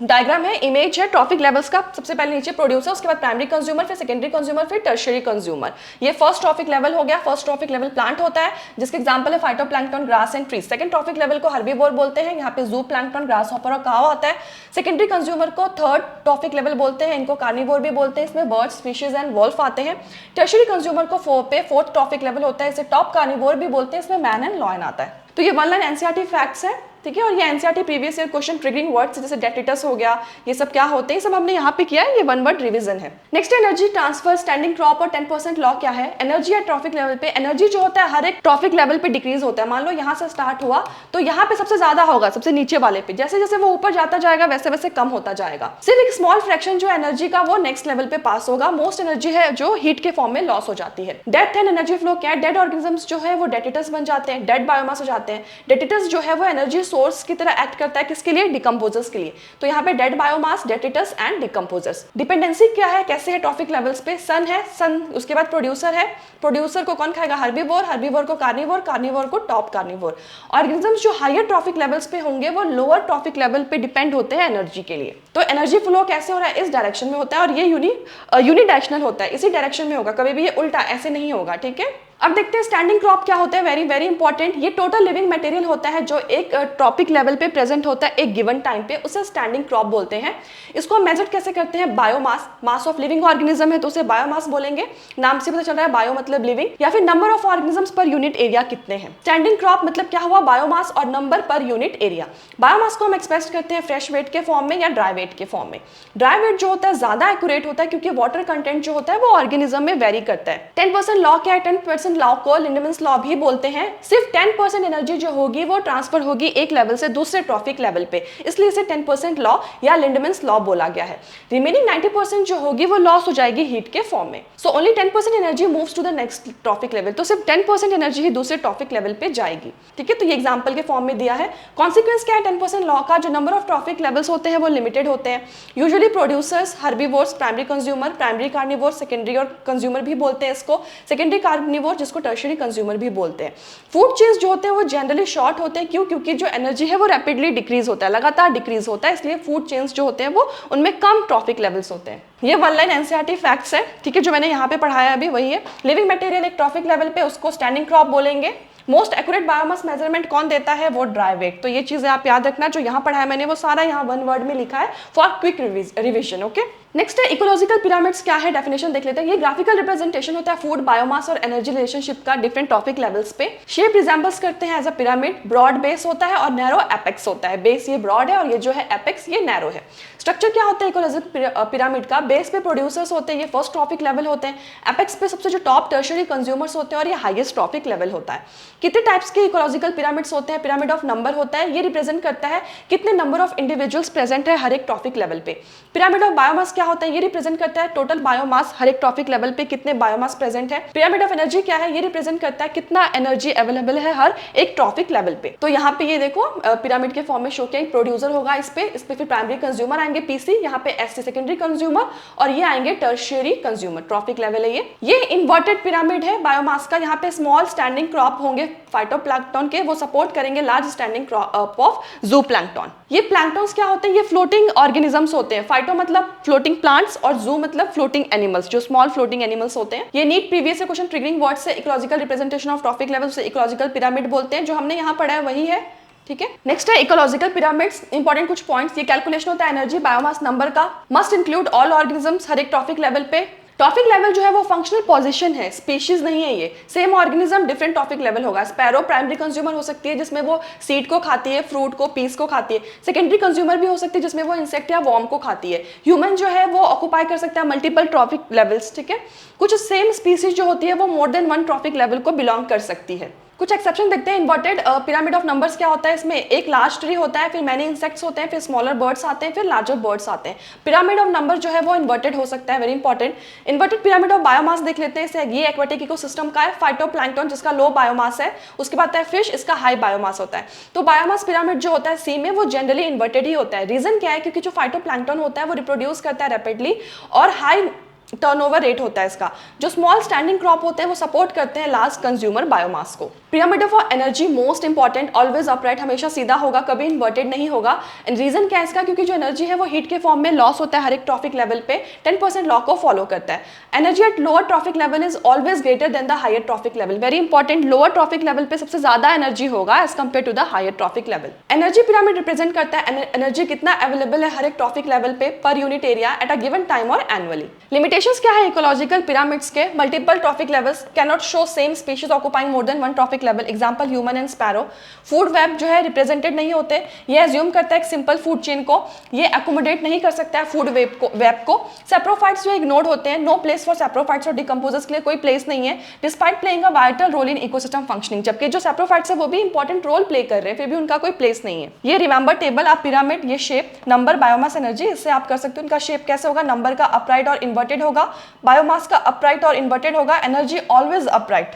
डायग्राम है, इमेज है ट्रॉफिक लेवल्स का। सबसे पहले नीचे प्रोड्यूसर, उसके बाद प्राइमरी कंज्यूमर, फिर सेकेंडरी कंज्यूमर, फिर टर्शियरी कंज्यूमर। ये फर्स्ट ट्रॉफिक लेवल हो गया। फर्स्ट ट्रॉफिक लेवल प्लांट होता है जिसके एग्जांपल है phytoplankton, grass and trees. Second trophic level को हर्बीवोर बोलते हैं, यहाँ पे जू प्लैंक्टन, ग्रास हॉपर और कावा आता है। सेकेंडरी कंज्यूमर को थर्ड ट्रॉफिक लेवल बोलते हैं, इनको कार्निवोर भी बोलते हैं, इसमें बर्ड्स, फिशेज एंड वोल्फ आते हैं। टर्शियरी कंज्यूमर को फोर्थ ट्रॉफिक लेवल होता है, इसे टॉप कार्निवोर भी बोलते हैं, इसमें मैन एंड लॉयन आता है। तो ये वन लाइन एनसीईआरटी फैक्ट्स है, ठीक है। और ये NCERT previous year question triggering words जैसे डेट्रिटस हो गया, ये सब क्या होते हैं, सब हमने यहाँ पे किया है, ये वन वर्ड रिवीजन है। Next energy transfer, standing crop और 10% लॉ क्या है। एनर्जी एट ट्रॉफिक लेवल पे, एनर्जी जो होता है हर एक ट्रॉफिक लेवल पे डिक्रीज होता है। मान लो यहाँ से स्टार्ट हुआ तो यहाँ पे सबसे ज्यादा होगा, सबसे नीचे वाले पे। जैसे जैसे वो ऊपर जाता जाएगा वैसे वैसे कम होता जाएगा। सिर्फ एक स्मॉल फ्रैक्शन जो एनर्जी का वो नेक्स्ट लेवल पे पास होगा। मोस्ट एनर्जी है जो हीट के फॉर्म में लॉस हो जाती है। डेथ एंड एनर्जी फ्लो क्या है, डेड ऑर्गेनिजम्स जो है वो डेट्रिटस बन जाते हैं, डेड बायोमास हो जाते हैं। डेट्रिटस जो है वो एनर्जी सोर्स की तरह एक्ट करता है, किसके लिए, डिकम्पोजर्स के लिए। तो यहाँ पे dead biomass, detritus and decomposers. Dependency क्या है, कैसे है ट्रॉफिक लेवल्स पे, सन है, सन उसके बाद प्रोड्यूसर है, प्रोड्यूसर को कौन खाएगा, हर्बीवोर, हर्बीवोर को कार्निवोर, कार्निवोर को टॉप कार्निवोर। ऑर्गेनिजम्स जो हायर ट्रॉफिक लेवल्स पे होंगे वो लोअर ट्रॉफिक लेवल पे डिपेंड होते हैं एनर्जी के लिए। तो एनर्जी फ्लो कैसे हो रहा है, इस डायरेक्शन में होता है और ये यूनिडायरेक्शनल होता है, इसी डायरेक्शन में होगा, कभी भी ये उल्टा ऐसे नहीं होगा। ठीक है, अब देखते हैं स्टैंडिंग क्रॉप क्या होता है। वेरी वेरी इंपॉर्टेंट, ये टोटल लिविंग मटेरियल होता है जो एक ट्रॉपिक लेवल पे प्रेजेंट होता है एक गिवन टाइम पे, उसे स्टैंडिंग क्रॉप बोलते हैं। इसको हम मेजर कैसे करते हैं, biomass, mass of living organism है तो उसे बायोमास बोलेंगे, नाम से पता चल रहा है बायो मतलब लिविंग, या फिर number of organisms per unit area कितने हैं। स्टैंडिंग क्रॉप मतलब क्या हुआ, बायोमास और number per unit area. Biomass को हम एक्सप्रेस करते हैं फ्रेश वेट के फॉर्म में या ड्राई वेट के फॉर्म में। ड्राई वेट जो होता है ज्यादा एक्यूरेट होता है क्योंकि वाटर कंटेंट जो होता है वो ऑर्गेनिज्म में वेरी करता है। 10% लॉ क्या है, 10% लॉ को लिंडमैन्स लॉ भी बोलते हैं। सिर्फ 10% एनर्जी जो होगी वो ट्रांसफर होगी एक लेवल से दूसरे ट्रॉफिक लेवल पे, इसलिए इसे 10% लॉ या लिंडमैन्स लॉ बोला गया है। रिमेनिंग 90% जो होगी वो लॉस हो जाएगी हीट के फॉर्म में। So only 10% energy moves to the next trophic level, तो सिर्फ 10% एनर्जी ही दूसरे ट्रॉफिक लेवल पे जाएगी। ठीक है, तो ये एग्जांपल के फॉर्म में दिया है। कॉन्सिक्वेंस क्या है 10% लॉ का, जो नंबर ऑफ ट्रॉफिक लेवल्स होते हैं वो लिमिटेड होते हैं। Usually producers, herbivores, primary consumer, primary carnivore, secondary और कंज्यूमर भी बोलते हैं इसको, सेकेंडरी कार्निवोर जिसको टर्शियरी कंज्यूमर भी बोलते हैं। फूड चेन्स जो होते हैं वो जनरली शॉर्ट होते हैं, क्यों, क्योंकि जो एनर्जी है वो रैपिडली डिक्रीज होता है, लगातार डिक्रीज होता है, इसलिए फूड चेन्स जो होते हैं वो उनमें कम ट्रॉफिक लेवल्स होते हैं। ये वन लाइन एनसीईआरटी फैक्ट्स है, ठीक है, जो मैंने यहाँ पे पढ़ाया अभी वही है। लिविंग मटेरियल एक ट्रॉफिक लेवल पे, उसको स्टैंडिंग क्रॉप बोलेंगे। मोस्ट एक्यूरेट बायोमास मेजरमेंट कौन देता है, वो ड्राई वेट। तो ये चीजें आप याद रखना, जो यहाँ पढ़ाया मैंने वो सारा यहाँ वन वर्ड में लिखा है for quick revision. Okay, next है इकोलॉजिकल पिरामिड्स क्या है, डेफिनेशन देख लेते हैं। ये ग्राफिकल रिप्रेजेंटेशन होता है फूड, बायोमास और एनर्जी रिलेशनशिप का डिफरेंट ट्रॉफिक लेवल्स पे। शेप रिजेंबल्स करते हैं as a pyramid, broad base होता है और नैरो एपेक्स होता है। बेस ये ब्रॉड है और ये जो है एपेक्स ये नैरो है। स्ट्रक्चर क्या होता है इकोलॉजिकल पिरामिड का, बेस पे प्रोड्यूसर्स होते हैं, ये फर्स्ट ट्रॉफिक लेवल होते हैं। एपेक्स पे सबसे जो टॉप टर्शियरी कंज्यूमर्स होते हैं और ये हाईएस्ट ट्रॉफिक लेवल होता है। कितने टाइप्स के इकोलॉजिकल पिरामिड्स होते हैं, पिरामिड ऑफ नंबर होता है, ये रिप्रेजेंट करता है कितने नंबर ऑफ इंडिविजुअल्स प्रेजेंट है हर एक ट्रॉफिक लेवल पे। पिरामिड ऑफ बायोमास क्या होता है, ये रिप्रेजेंट करता है टोटल बायोमास, हर एक ट्रॉफिक लेवल पे कितने बायोमास प्रेजेंट है। पिरामिड ऑफ एनर्जी क्या है, ये रिप्रेजेंट करता है कितना एनर्जी अवेलेबल है हर एक ट्रॉफिक लेवल पे। तो यहाँ पे ये देखो पिरामिड के फॉर्म में शो किया, प्रोड्यूसर होगा इस पे फिर प्राइमरी कंज्यूमर आएंगे पीसी, यहाँ पे एससी सेकेंडरी कंज्यूमर और ये आएंगे टर्शियरी कंज्यूमर। ट्रॉफिक लेवल है ये इन्वर्टेड पिरामिड है बायोमास का। यहाँ पे स्मॉल स्टैंडिंग क्रॉप होंगे फाइटोप्लैंक्टन के, वो सपोर्ट करेंगे लार्ज स्टैंडिंग क्रॉप ऑफ ज़ूप्लैंक्टन। ये प्लैंक्टन्स क्या होते हैं, ये फ्लोटिंग ऑर्गेनिजम्स होते हैं। फाइटो मतलब फ्लोटिंग प्लांट्स और जू मतलब फ्लोटिंग एनिमल्स, जो स्मॉल फ्लोटिंग एनिमल्स होते हैं। ये NEET previous question triggering word से ecological representation of trophic level से इकोलॉजिकल पिरामिड बोलते हैं, जो हमने यहाँ पढ़ा है वही है। ठीक है, नेक्स्ट है इकोलॉजिकल पिरामिड्स। इंपॉर्टेंट कुछ पॉइंट्स, ये कैलकुलेशन होता है एनर्जी बायोमास नंबर का, मस्ट इंक्लूड ऑल ऑर्गेनिजम्स हर एक ट्रॉफिक लेवल पे। ट्रॉफिक लेवल जो है वो फंक्शनल पोजीशन है, स्पीशीज नहीं है ये। Same organism different trophic level होगा। स्पैरो प्राइमरी कंज्यूमर हो सकती है जिसमें वो सीड को खाती है, फ्रूट को, पीस को खाती है। सेकेंडरी कंज्यूमर भी हो सकती है जिसमें वो इंसेक्ट या वॉर्म को खाती है। ह्यूमन जो है वो ऑक्यूपाई कर सकता है मल्टीपल ट्रॉफिक लेवल्स, ठीक है। कुछ सेम स्पीसीज जो होती है वो more than one trophic level को बिलोंग कर सकती है। कुछ एक्सेप्शन देखते हैं। इन्वर्टेड पिरामिड ऑफ नंबर्स क्या होता है, इसमें एक लार्ज ट्री होता है, फिर मैनी इंसेक्ट्स होते हैं, फिर स्मॉलर बर्ड्स आते हैं, फिर लार्जर बर्ड्स आते हैं। पिरामिड ऑफ नंबर जो है वो इन्वर्टेड हो सकता है, very important. Inverted pyramid of biomass देख लेते हैं। ये एक्वेटिक इकोसिस्टम का है। फाइटोप्लैंक्टन जिसका लो बायोमास है, उसके बाद है फिश, इसका हाई बायोमास होता है। तो बायोमास पिरामिड जो होता है सी में वो जनरली इन्वर्टेड ही होता है। रीजन क्या है, क्योंकि जो फाइटोप्लैंक्टन होता है वो रिप्रोड्यूस करता है रैपिडली और हाई टर्नओवर रेट होता है इसका। जो स्मॉल स्टैंडिंग क्रॉप होते हैं वो सपोर्ट करते हैं लार्ज कंज्यूमर बायोमास को। Pyramid of energy most important, always upright, हमेशा सीधा होगा, कभी इन्वर्टेड नहीं होगा। एंड रीजन क्या है इसका, क्योंकि जो एनर्जी है वो हीट के फॉर्म में लॉस होता है हर एक ट्रॉफिक लेवल पे, 10% लॉ को फॉलो करता है। Energy at lower trophic level is always greater than the higher trophic level, very important. Lower trophic level पे सबसे ज्यादा एनर्जी होगा as compare to the higher trophic level. Energy pyramid represent करता है energy कितना available है हर एक traffic level पे per unit area at a given time और एनुअली। लिमिटेशंस क्या है इकोलॉजिकल पिरामिड्स के, multiple trophic levels, cannot show same species occupying more than one trophic level, example human and sparrow. Food web जो है represented नहीं होते, ये assume करता है एक सिंपल फूड चेन को, ये अकोमोडेट नहीं कर सकता है फूड वेब को। सेप्रोफाइट्स जो इग्नोर्ड होते हैं, नो प्लेस फॉर सेप्रोफाइट्स और डिकम्पोजर्स के लिए कोई प्लेस नहीं है, despite playing a vital role in ecosystem functioning. जबकि जो सेप्रोफाइट्स है वो भी इंपॉर्टेंट रोल प्ले कर रहे हैं, फिर भी उनका कोई प्लेस नहीं है। ये रिमेंबर टेबल आप पिरामिड, ये शेप, नंबर, बायोमास, एनर्जी, इससे आप कर सकते हो उनका शेप कैसे होगा। नंबर का अपराइट और इन्वर्टेड होगा, बायोमास का अपराइट और इन्वर्टेड होगा, energy always upright.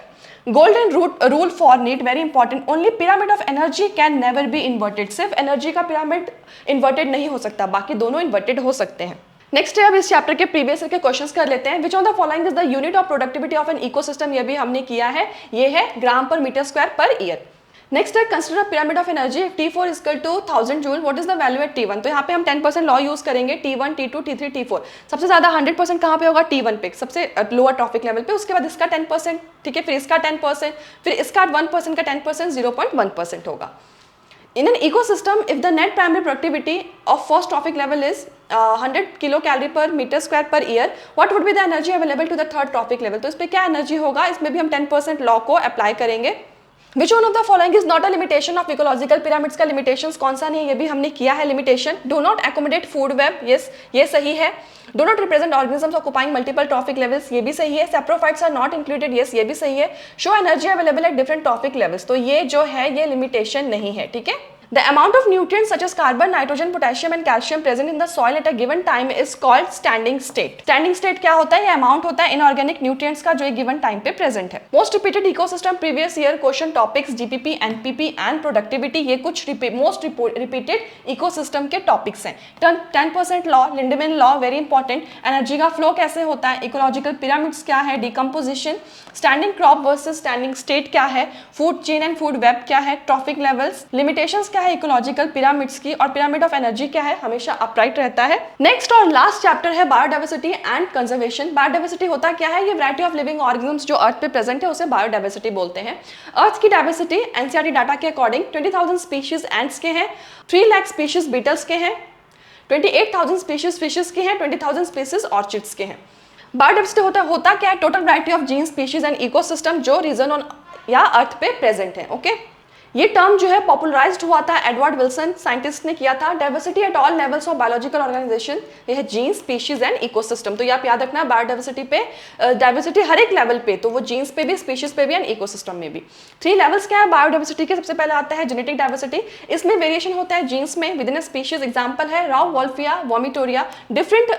Golden rule for NEET, very important, only pyramid of energy can never be inverted. सिर्फ एनर्जी का पिरामिड इन्वर्टेड नहीं हो सकता, बाकी दोनों इन्वर्टेड हो सकते हैं। नेक्स्ट है, अब इस चैप्टर के प्रीवियस के क्वेश्चंस कर लेते हैं। Which of the following is the unit of productivity of an ecosystem, ये भी हमने किया है, ये है ग्राम पर मीटर स्क्वायर पर ईयर। नेक्स्ट है, consider pyramid of energy, T4 equal to 1000 joule, what is the value at T1। तो यहाँ पे हम 10% लॉ यूज करेंगे, T1, T2, T3, T4। सबसे ज्यादा 100% कहाँ पे होगा, T1 पे, सबसे लोअर ट्रॉफिक लेवल पे। उसके बाद इसका 10%, ठीक है, फिर इसका 10%, फिर इसका 1% का 10%, 0.1% होगा। In an ecosystem, if the net primary productivity of first trophic level is 100 kilocalorie per meter square per year, what would be the energy available to the third trophic level? तो इस पे क्या एनर्जी होगा, इसमें भी हम 10% law को apply करेंगे। Which one of the following is not a limitation of ecological pyramids? का limitations कौन सा नहीं है, ये भी हमने किया है limitation। Do not accommodate food web, yes, ये सही है। Do not represent organisms occupying multiple trophic levels, ये भी सही है। Saprophytes are not included, yes, ये भी सही है। Show energy available at different trophic levels, तो ये जो है ये limitation नहीं है, ठीक है। The amount of nutrients such as carbon, nitrogen, potassium and calcium present in the soil at a given time is called standing state. Standing state क्या होता है, ये amount होता है inorganic nutrients का जो एक given time पे present है। Most repeated ecosystem previous year question topics GPP, NPP and productivity, ये कुछ most repeated ecosystem के topics हैं। 10% law, Lindemann law, very important। Energy का flow कैसे होता है, ecological pyramids क्या है, decomposition, standing crop versus standing state क्या है, food chain and food web क्या है, trophic levels, limitations क्या है इकोलॉजिकल पिरामिड्स की, और पिरामिड ऑफ एनर्जी क्या है, हमेशा अपराइट रहता है। नेक्स्ट और लास्ट चैप्टर है बायोडाइवर्सिटी एंड कंजर्वेशन। बायोडाइवर्सिटी होता क्या है, ये वैरायटी ऑफ लिविंग ऑर्गेनिजम्स जो अर्थ पे प्रेजेंट है उसे बायोडाइवर्सिटी बोलते हैं। अर्थ की डाइवर्सिटी एनसीईआरटी डाटा के अकॉर्डिंग 20,000 स्पीशीज एंट्स के हैं, 3 लाख स्पीशीज बीटल्स के हैं, 28,000 स्पीशीज फिशेस के हैं, 20,000 स्पीशीज ऑर्चिड्स के हैं। बायोडाइवर्सिटी होता क्या है, total variety of gene, species and ecosystem जो रीजन ऑन या अर्थ पे प्रेजेंट है, ओके। ये टर्म जो है पॉपुलराइज्ड हुआ था एडवर्ड विल्सन साइंटिस्ट ने किया था। Diversity at all levels of biological organisation, ये है जीन, स्पीशीज एंड इकोसिस्टम। तो ये आप याद रखना, बायोडाइवर्सिटी पे डाइवर्सिटी हर एक लेवल पे, तो वो जीन्स पे भी, स्पीशीज पे भी एंड इकोसिस्टम में भी। 3 लेवल्स क्या है बायोडाइवर्सिटी के, सबसे पहले आता है जेनेटिक डाइवर्सिटी। इसमें वेरिएशन होता है जीन्स में within a species, example है Rauvolfia, vomitoria, different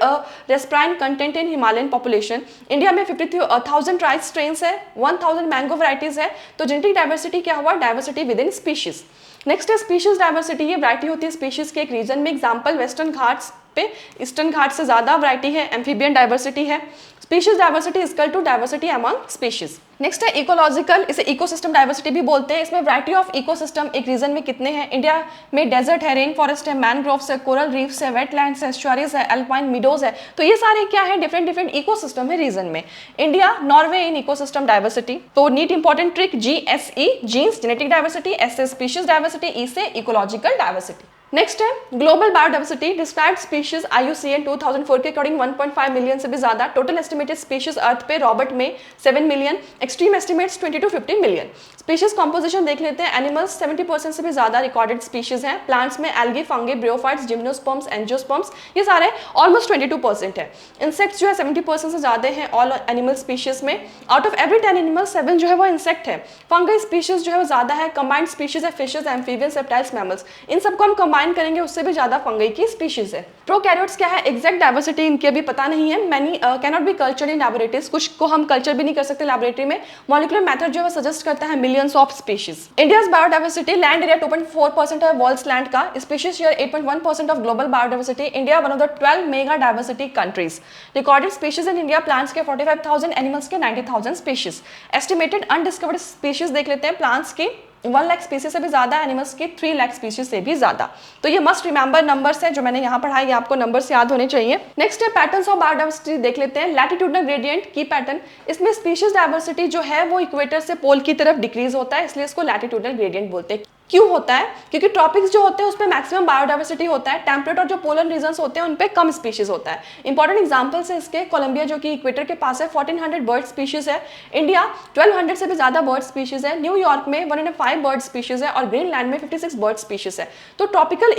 reserpine content in Himalayan population. India में 50,000 राइस स्ट्रेन्स है, 1,000 मैंगो वैराइटीज है। तो जेनेटिक डाइवर्सिटी क्या हुआ, diversity with in species. Next है स्पीशीज डाइवर्सिटी, ये वैरायटी होती है स्पीशीज के एक रीजन में, एग्जांपल वेस्टर्न घाट्स पे, ईस्टर्न घाट से ज्यादा वैरायटी है। एम्फीबियन डाइवर्सिटी है। Species diversity equal to diversity among species. Next है इकोलॉजिकल, इसे इकोसिस्टम डाइवर्सिटी भी बोलते हैं। इसमें वैरायटी ऑफ इकोसिस्टम एक रीजन में कितने हैं, इंडिया में डेजर्ट है, रेन फॉरेस्ट है, मैनग्रोव्स है, कोरल रीफ्स है, वेटलैंड्स है, एस्चुअरीज है, अल्पाइन मीडोज है। तो ये सारे क्या है, डिफरेंट इकोसिस्टम है रीजन में। India Norway in ecosystem diversity. तो NEET important trick, GSE genes genetic diversity, S से स्पीशीज डाइवर्सिटी, E से इकोलॉजिकल डाइवर्सिटी। नेक्स्ट है global biodiversity described species IUCN 2004 के अकॉर्डिंग 1.5 मिलियन से भी ज्यादा, टोटल एस्टिमेटेड स्पीशीज अर्थ पे रॉबर्ट में 7 million, extreme estimates 20 to 50 million. Species composition देख लेते हैं, एनिमल्स 70% से भी ज्यादा रिकॉर्डेड स्पीशीज हैं, प्लांट्स में algae, fungi, bryophytes, gymnosperms, angiosperms, ये सारे ऑलमोस्ट 22% है। इंसेक्ट्स जो है 70% से ज्यादा हैं ऑल एनिमल स्पीशीज में, आउट ऑफ एवरी 10 एनिमल 7 जो है वो इंसेक्ट है। फंगी स्पीशीज जो है वो ज्यादा है, कंबाइंड स्पीशीज है फिशेज, एम्फीबियंस, रेप्टाइल्स, मैमल्स, इन सबको हम कंबाइन करेंगे उससे भी ज्यादा फंगी की स्पीशीज है। प्रोकैरियोट्स क्या है, एग्जैक्ट डाइवर्सिटी इनकी अभी पता नहीं है, many can not be cultured in laboratories, कुछ को हम कल्चर भी नहीं कर सकते लैबोरेटरी में, मॉलिक्यूलर मेथड जो है सजेस्ट करता है millions of species. India's biodiversity, land area 2.4% है वर्ल्ड्स लैंड का, species share 8.1% of global biodiversity, India one of the 12 mega diversity countries, recorded species in India, plants के 45,000, एनिमल्स के 90,000 species, estimated undiscovered species देख लेते हैं, plants की 1 lakh species से भी ज्यादा, एनिमल्स की 3 लाख स्पीशीज से भी ज्यादा। तो ये मस्ट रिमेंबर नंबर्स है जो मैंने यहाँ पढ़ाया, ये आपको नंबर्स याद होने चाहिए। नेक्स्ट है पैटर्न्स ऑफ बायोडाइवर्सिटी देख लेते हैं, लैटिट्यूडनल ग्रेडियंट की पैटर्न, इसमें स्पीशीज डाइवर्सिटी जो है वो इक्वेटर से पोल की तरफ डिक्रीज होता है, इसलिए इसको लैटिट्यूडनल ग्रेडियंट बोलते हैं। क्यों होता है? क्योंकि ट्रॉपिक्स जो होते हैं उसपे मैक्सिमम बायोडाइवर्सिटी होता है, टेम्परेट और जो पोलर रीजन्स होते हैं उन पे कम स्पीशीज होता है। इंपॉर्टेंट एग्जांपल्स है इसके, कोलंबिया जो कि इक्वेटर के पास है 1400 बर्ड स्पीशीज है, इंडिया 1200 से भी ज्यादा बर्ड स्पीशीज है, न्यूयॉर्क में 105 बर्ड स्पीशीज है और ग्रीनलैंड में 56 बर्ड स्पीशीज है। तो ट्रॉपिकल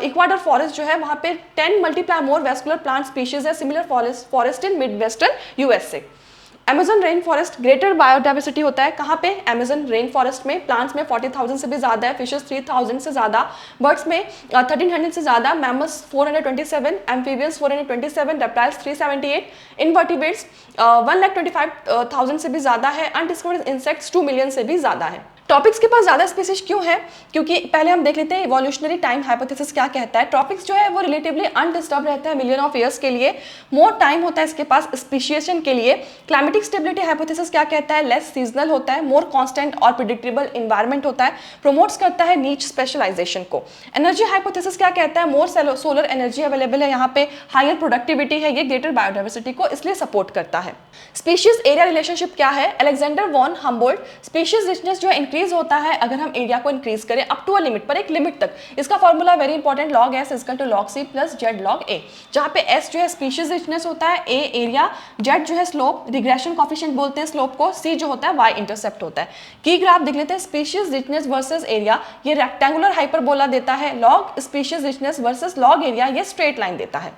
इक्वाडोर फॉरेस्ट जो है वहां पे 10 मल्टीप्लाई मोर वेस्कुलर प्लांट स्पीशीज है, similar forest in mid western USA. Amazon rain forest greater biodiversity होता है, कहाँ पे? अमेजन रेन फॉरेस्ट में, प्लांट्स में 40,000 से भी ज्यादा है, फिशेस 3,000 से ज्यादा, बर्ड्स में 1300 से ज्यादा, मैमल्स 427, एम्फीबियंस 427, रेप्टाइल्स 378, इनवर्टिब्रेट्स 1,25,000 से भी ज्यादा है, अनडिस्कवर्ड इंसेक्ट्स 2 मिलियन से भी ज्यादा है। ट्रॉपिक्स के पास ज्यादा स्पीसीज क्यों है? क्योंकि पहले हम देख लेते हैं इवोल्यूशनरी टाइम हाइपोथेसिस क्या कहता है। ट्रॉपिक्स जो है वो रिलेटिवली अनडिस्टर्ब रहता है मिलियन ऑफ ईयर्स के लिए, मोर टाइम होता है इसके पास स्पीशिएशन के लिए। क्लाइमेटिक स्टेबिलिटी हाइपोथेसिस क्या कहता है? लेस सीजनल होता है, मोर कांस्टेंट और प्रिडिक्टेबल एनवायरनमेंट होता है, प्रोमोट्स करता है नीच स्पेशलाइजेशन को। एनर्जी हाइपोथेसिस क्या कहता है? मोर सोलर एनर्जी अवेलेबल है यहाँ पे, हायर प्रोडक्टिविटी है, ये ग्रेटर बायोडाइवर्सिटी को इसलिए सपोर्ट करता है। स्पीशीज एरिया रिलेशनशिप क्या है? Alexander von Humboldt, species richness जो है इंक्रीज होता है अगर हम एरिया को इंक्रीज करें अप टू अ लिमिट पर, एक लिमिट तक। इसका formula very important, log S equal to log C plus Z log A, जहां पे S जो है स्पीशीज रिचनेस होता है, A एरिया, Z जो है स्लोप, रिग्रेशन कोफिशिएंट बोलते हैं स्लोप को, C जो होता है Y इंटरसेप्ट होता है। की ग्राफ देख लेते हैं, स्पीशीज रिचनेस वर्सेस एरिया, ये रेक्टेंगुलर हाइपरबोला देता है, log species richness versus log area ये स्ट्रेट लाइन देता है।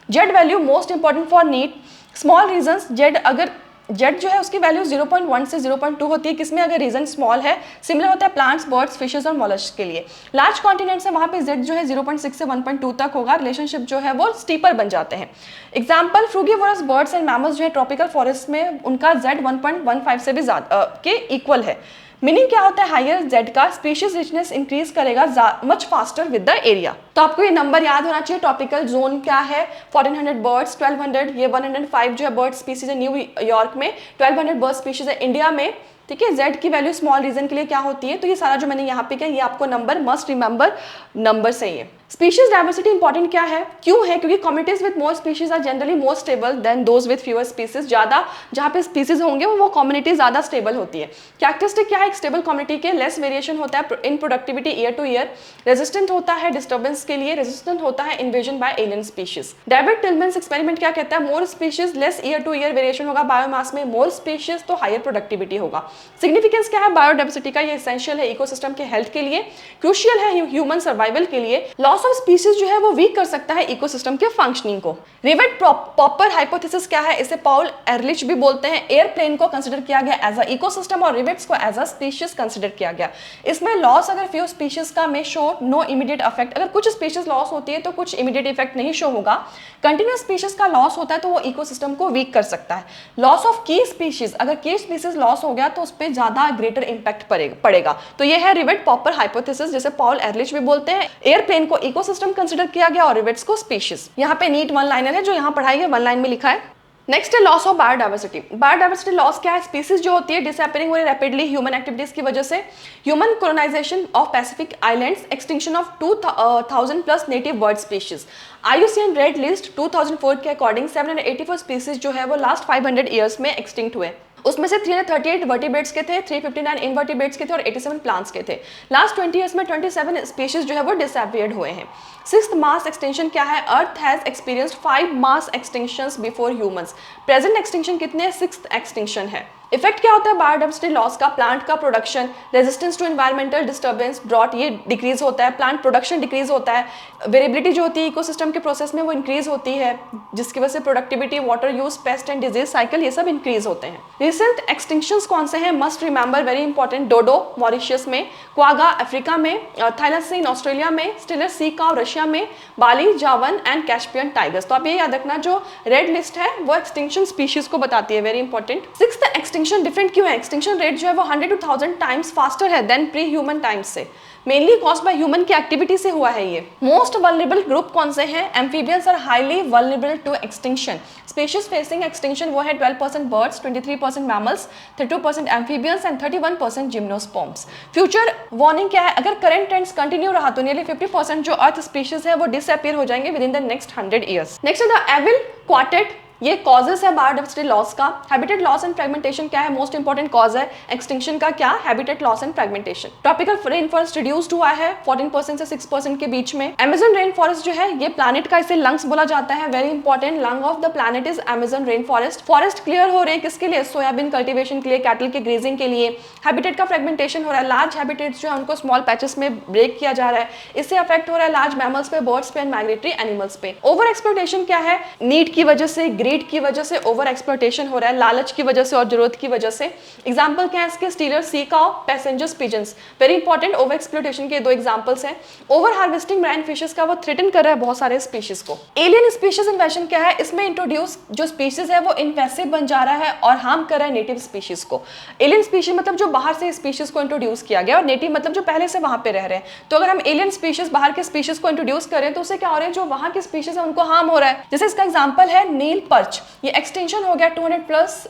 Z value most important for NEET, small regions Z अगर जेड जो है उसकी वैल्यू 0.1 से 0.2 होती है, किसमें? अगर रीजन स्मॉल है। सिमिलर होता है प्लांट्स, बर्ड्स, फिशेस और मॉलस्क के लिए। लार्ज कॉन्टिनेंट्स है वहां पे जेड जो है 0.6 से 1.2 तक होगा, रिलेशनशिप जो है वो स्टीपर बन जाते हैं। एग्जाम्पल फ्रूगिवोरस बर्ड्स एंड मैमल्स जो है ट्रॉपिकल फॉरेस्ट में उनका जेड 1.15 से भी ज्यादा के इक्वल है। मीनिंग क्या होता है? हायर जेड का स्पीशीज रिचनेस इंक्रीज करेगा much faster with the area. तो आपको ये नंबर याद होना चाहिए। ट्रॉपिकल जोन क्या है? 1400 बर्ड्स, 1200, ये 105 जो है बर्ड स्पीशीज है न्यूयॉर्क में, 1200 बर्ड स्पीशीज है इंडिया में, ठीक है। जेड की वैल्यू स्मॉल रीजन के लिए क्या होती है? तो ये सारा जो मैंने यहाँ पे किया ये आपको नंबर मस्ट रिमेंबर नंबर सही है। स्पीशीज डाइवर्सिटी इंपॉर्टेंट क्या है? क्यों है? क्योंकि communities with more species are generally more stable than those with fewer species. ज्यादा जहाँ पे स्पीशीज होंगे वो कम्युनिटी ज्यादा स्टेबल होती है। कैरेक्टरिस्टिक क्या है एक स्टेबल कम्युनिटी के? लेस वेरिएशन होता है in productivity year to year, resistant होता है डिस्टर्बेंस के लिए, रेजिस्टेंट होता है invasion by alien species. David Tilman's experiment क्या कहता है? More species less year to year variation होगा बायोमास में, मोर स्पीशीज तो हायर प्रोडक्टिविटी होगा। सिग्निफिकेंस क्या है बायोडाइवर्सिटी का? ये एसेंशियल है इकोसिस्टम के हेल्थ के लिए, क्रूशियल है ह्यूमन सर्वाइवल के लिए। लॉस ऑफ स्पीशीज जो है वो वीक कर सकता है इकोसिस्टम के फंक्शनिंग को। रिवेट पॉपर हाइपोथेसिस क्या है? इसे पॉल एरलिच भी बोलते हैं। एयरप्लेन को कंसीडर किया गया एज अ इकोसिस्टम और रिवेट्स को एज अ स्पीशीज कंसीडर किया गया। इसमें लॉस अगर फ्यू स्पीशीज का में शो नो इमीडिएट इफेक्ट, अगर कुछ स्पीशीज लॉस होती है तो कुछ इमीडिएट इफेक्ट नहीं शो होगा। कंटिन्यूअस स्पीशीज का लॉस होता है तो वो इकोसिस्टम को वीक कर सकता है। लॉस ऑफ की स्पीशीज, अगर की स्पीशीज लॉस हो गया तो उस पर ज्यादा ग्रेटर इंपैक्ट पड़ेगा। तो ये है रिवेट पॉपर हाइपोथेसिस, जिसे पॉल एरलिच भी बोलते हैं। एयरप्लेन को इकोसिस्टम कंसीडर किया गया और रिवेट्स को स्पीशीज। यहाँ पे नीट वन लाइनर है जो यहाँ पढ़ाई है, वन लाइन में लिखा है। नेक्स्ट है loss of biodiversity. Biodiversity loss क्या है? स्पीसीज जो होती है disappearing very rapidly human activities की वजह से। Human colonisation of Pacific islands, extinction of 2000 plus native bird species. IUCN red list 2004 के अकॉर्डिंग 784 स्पीसीज जो है वो लास्ट 500 ईयर्स में एक्सटिंक्ट हुए। उसमें से 338 वर्टिब्रेट्स के थे, 359 इनवर्टिब्रेट्स के थे और 87 प्लांट्स के थे। लास्ट 20 ईयर्स में 27 स्पीशीज जो है वो डिसअपियर्ड हुए हैं। सिक्स्थ मास एक्सटिंक्शन क्या है? Earth has experienced 5 mass extinctions before humans. Present extinction कितने हैं? सिक्स्थ एक्सटिंक्शन है। इफेक्ट क्या होता है बायोडाइवर्सिटी लॉस का? प्लांट का production, resistance to environmental disturbance, drought, ये डिक्रीज होता है, प्लांट प्रोडक्शन डिक्रीज होता है, वेरिएबिलिटी जो होती है इकोसिस्टम के प्रोसेस में वो इंक्रीज होती है, जिसकी वजह से productivity, water use, paste and disease cycle ये सब इंक्रीज होते हैं। रिसेंट एक्सटिंक्शंस कौन से हैं? Must remember, very important, dodo Mauritius में, क्वागा अफ्रीका में, थाइलासीन ऑस्ट्रेलिया में, स्टिलर सी काउ रशिया में, बाली, जावन एंड कैस्पियन टाइगर्स। तो आप ये याद रखना, जो रेड लिस्ट है वो एक्सटिंक्शन स्पीशीज को बताती है, very important. Sixth extinction different क्यों है? एक्सटिंक्शन रेट जो है वो 100 to 1000 टाइम्स फास्टर है देन प्री ह्यूमन टाइम्स से। मेनली कॉज बाय ह्यूमन की एक्टिविटी से हुआ है ये। मोस्ट वल्नरेबल ग्रुप कौन से हैं? Amphibians are highly vulnerable to extinction. Species facing extinction वो है 12% birds, 23% mammals, 32% amphibians and 31% gymnosperms. Future warning क्या है? अगर करंट ट्रेंड्स कंटिन्यू रहा तो नियरली 50% जो अर्थ स्पीशीज है वो डिसअपियर हो जाएंगे with in the next 100 years. Next है द एविल क्वार्टेट। ये कॉजेस है बायोडाइवर्सिटी लॉस का। हैबिटेट लॉस एंड फ्रेगमेंटेशन क्या है? मोस्ट इंपॉर्टेंट कॉज है एक्सटिंक्शन का क्या? Habitat loss and fragmentation. Tropical rain forest reduced हुआ है 14% से 6% के बीच में। अमेजन रेन फॉरेस्ट जो है ये प्लैनेट का, इसे लंग्स बोला जाता है, very important, lung of the planet is Amazon rain forest. Forest clear हो रहे हैं किसके लिए? सोयाबीन कल्टिवेशन के लिए, कैटल के ग्रेजिंग के लिए। हैबिटेट का फ्रेगमेंटेशन हो रहा है, लार्ज हैबिटेट्स जो है उनको स्मॉल पैचेस में ब्रेक किया जा रहा है, इससे अफेक्ट हो रहा है लार्ज मैमल्स पे, बर्ड्स पे एंड माइग्रेटरी एनिमल्स पे। ओवर एक्सप्लॉयटेशन क्या है? नीड की वजह से, ग्रीड की वजह से ओवर एक्सप्लॉयटेशन हो रहा है, लालच की वजह से और जरूरत की वजह से। एग्जांपल क्या है इसके? Steller sea cow, passengers pigeons, very important. Over exploitation के दो एग्जांपल्स हैं। ओवर हार्वेस्टिंग मैराइन फिशेस का, वो थ्रेटन कर रहा है बहुत सारे स्पीशीज को। एलियन स्पीशीज इन्वेशन क्या है? इसमें इंट्रोड्यूस जो स्पीशीज है वो इन्वेसिव बन जा रहा है और हार्म कर रहा है नेटिव स्पीशीज को। एलियन स्पीशीज मतलब जो बाहर से स्पीशीज को इंट्रोड्यूस किया गया, और नेटिव मतलब जो पहले से वहां पे रह रहे हैं। तो अगर हम एलियन स्पीशीज, बाहर के स्पीशीज को इंट्रोड्यूस करें तो उससे क्या हो रहा है? जो वहां के स्पीशीज है उनको हार्म हो रहा है। जैसे इसका एग्जांपल है नील पर्च, ये एक्सटेंशन हो गया 200+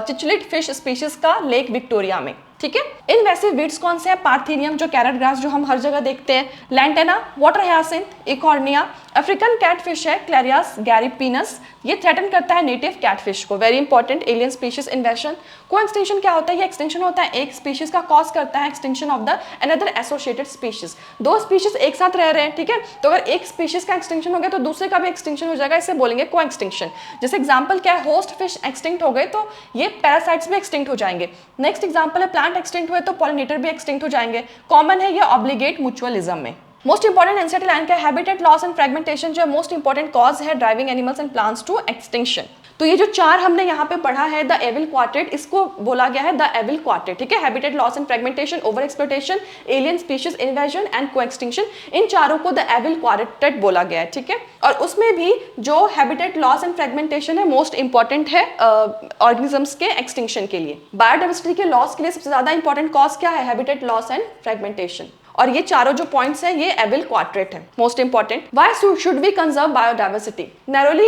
चिचलिड फिश स्पीशीज का लेक विक्टोरिया में, ठीक है। इनवेसिव वीड्स कौन से हैं? पार्थेनियम जो कैरेट ग्रास जो हम हर जगह देखते हैं, lantana, water hyacinth, Eichhornia, African catfish है क्लैरियास गैरिपिनस, ये थ्रेटन करता है नेटिव कैटफिश को, वेरी इंपॉर्टेंट। Alien species इन्वेशन। को एक्सटिंक्शन क्या होता है? ये एक्सटिंक्शन होता है एक स्पीशीज का कॉज करता है extinction of the another associated species. दो स्पीशीज एक साथ रह रहे हैं, ठीक है, तो अगर एक स्पीशीज का एक्सटिंक्शन हो गया तो दूसरे का भी एक्सटिंक्शन हो जाएगा, इसे बोलेंगे को एक्सटिंक्शन। जैसे एग्जांपल क्या है? होस्ट फिश एक्सटिंक्ट हो गए तो ये पैरासाइट्स भी एक्सटिंक्ट हो जाएंगे। नेक्स्ट एग्जांपल है प्लांट एक्सटिंक्ट हुए तो पॉलिनेटर भी एक्सटिंक्ट हो जाएंगे। कॉमन है ये ऑब्लिगेट म्यूचुअलिज्म में। मोस्ट इंपॉर्टेंट एनसीईआरटी लाइन का हैबिटेट लॉस एंड फ्रेगमेंटेशन जो मोस्ट इंपॉर्टेंट कॉज है driving animals and plants to extinction. तो ये जो चार हमने यहाँ पे पढ़ा है, द एविल क्वार्टेट, इसको बोला गया है द एविल क्वार्टेट, ठीक है। Habitat loss and fragmentation, over exploitation, alien species invasion and coextinction, इन चारों को द एविल क्वार्टेट बोला गया है, ठीक है। और उसमें भी जो हैबिटेट लॉस एंड फ्रेगमेंटेशन है मोस्ट इंपॉर्टेंट है ऑर्गेनिजम्स के एक्सटिंक्शन के लिए। बायोडाइवर्सिटी के लॉस के लिए सबसे ज्यादा इंपॉर्टेंट कॉज क्या है? Habitat loss and fragmentation. और ये चारों जो पॉइंट्स हैं ये एविल क्वार्टेट है, most important. Why should we conserve biodiversity? Narrowly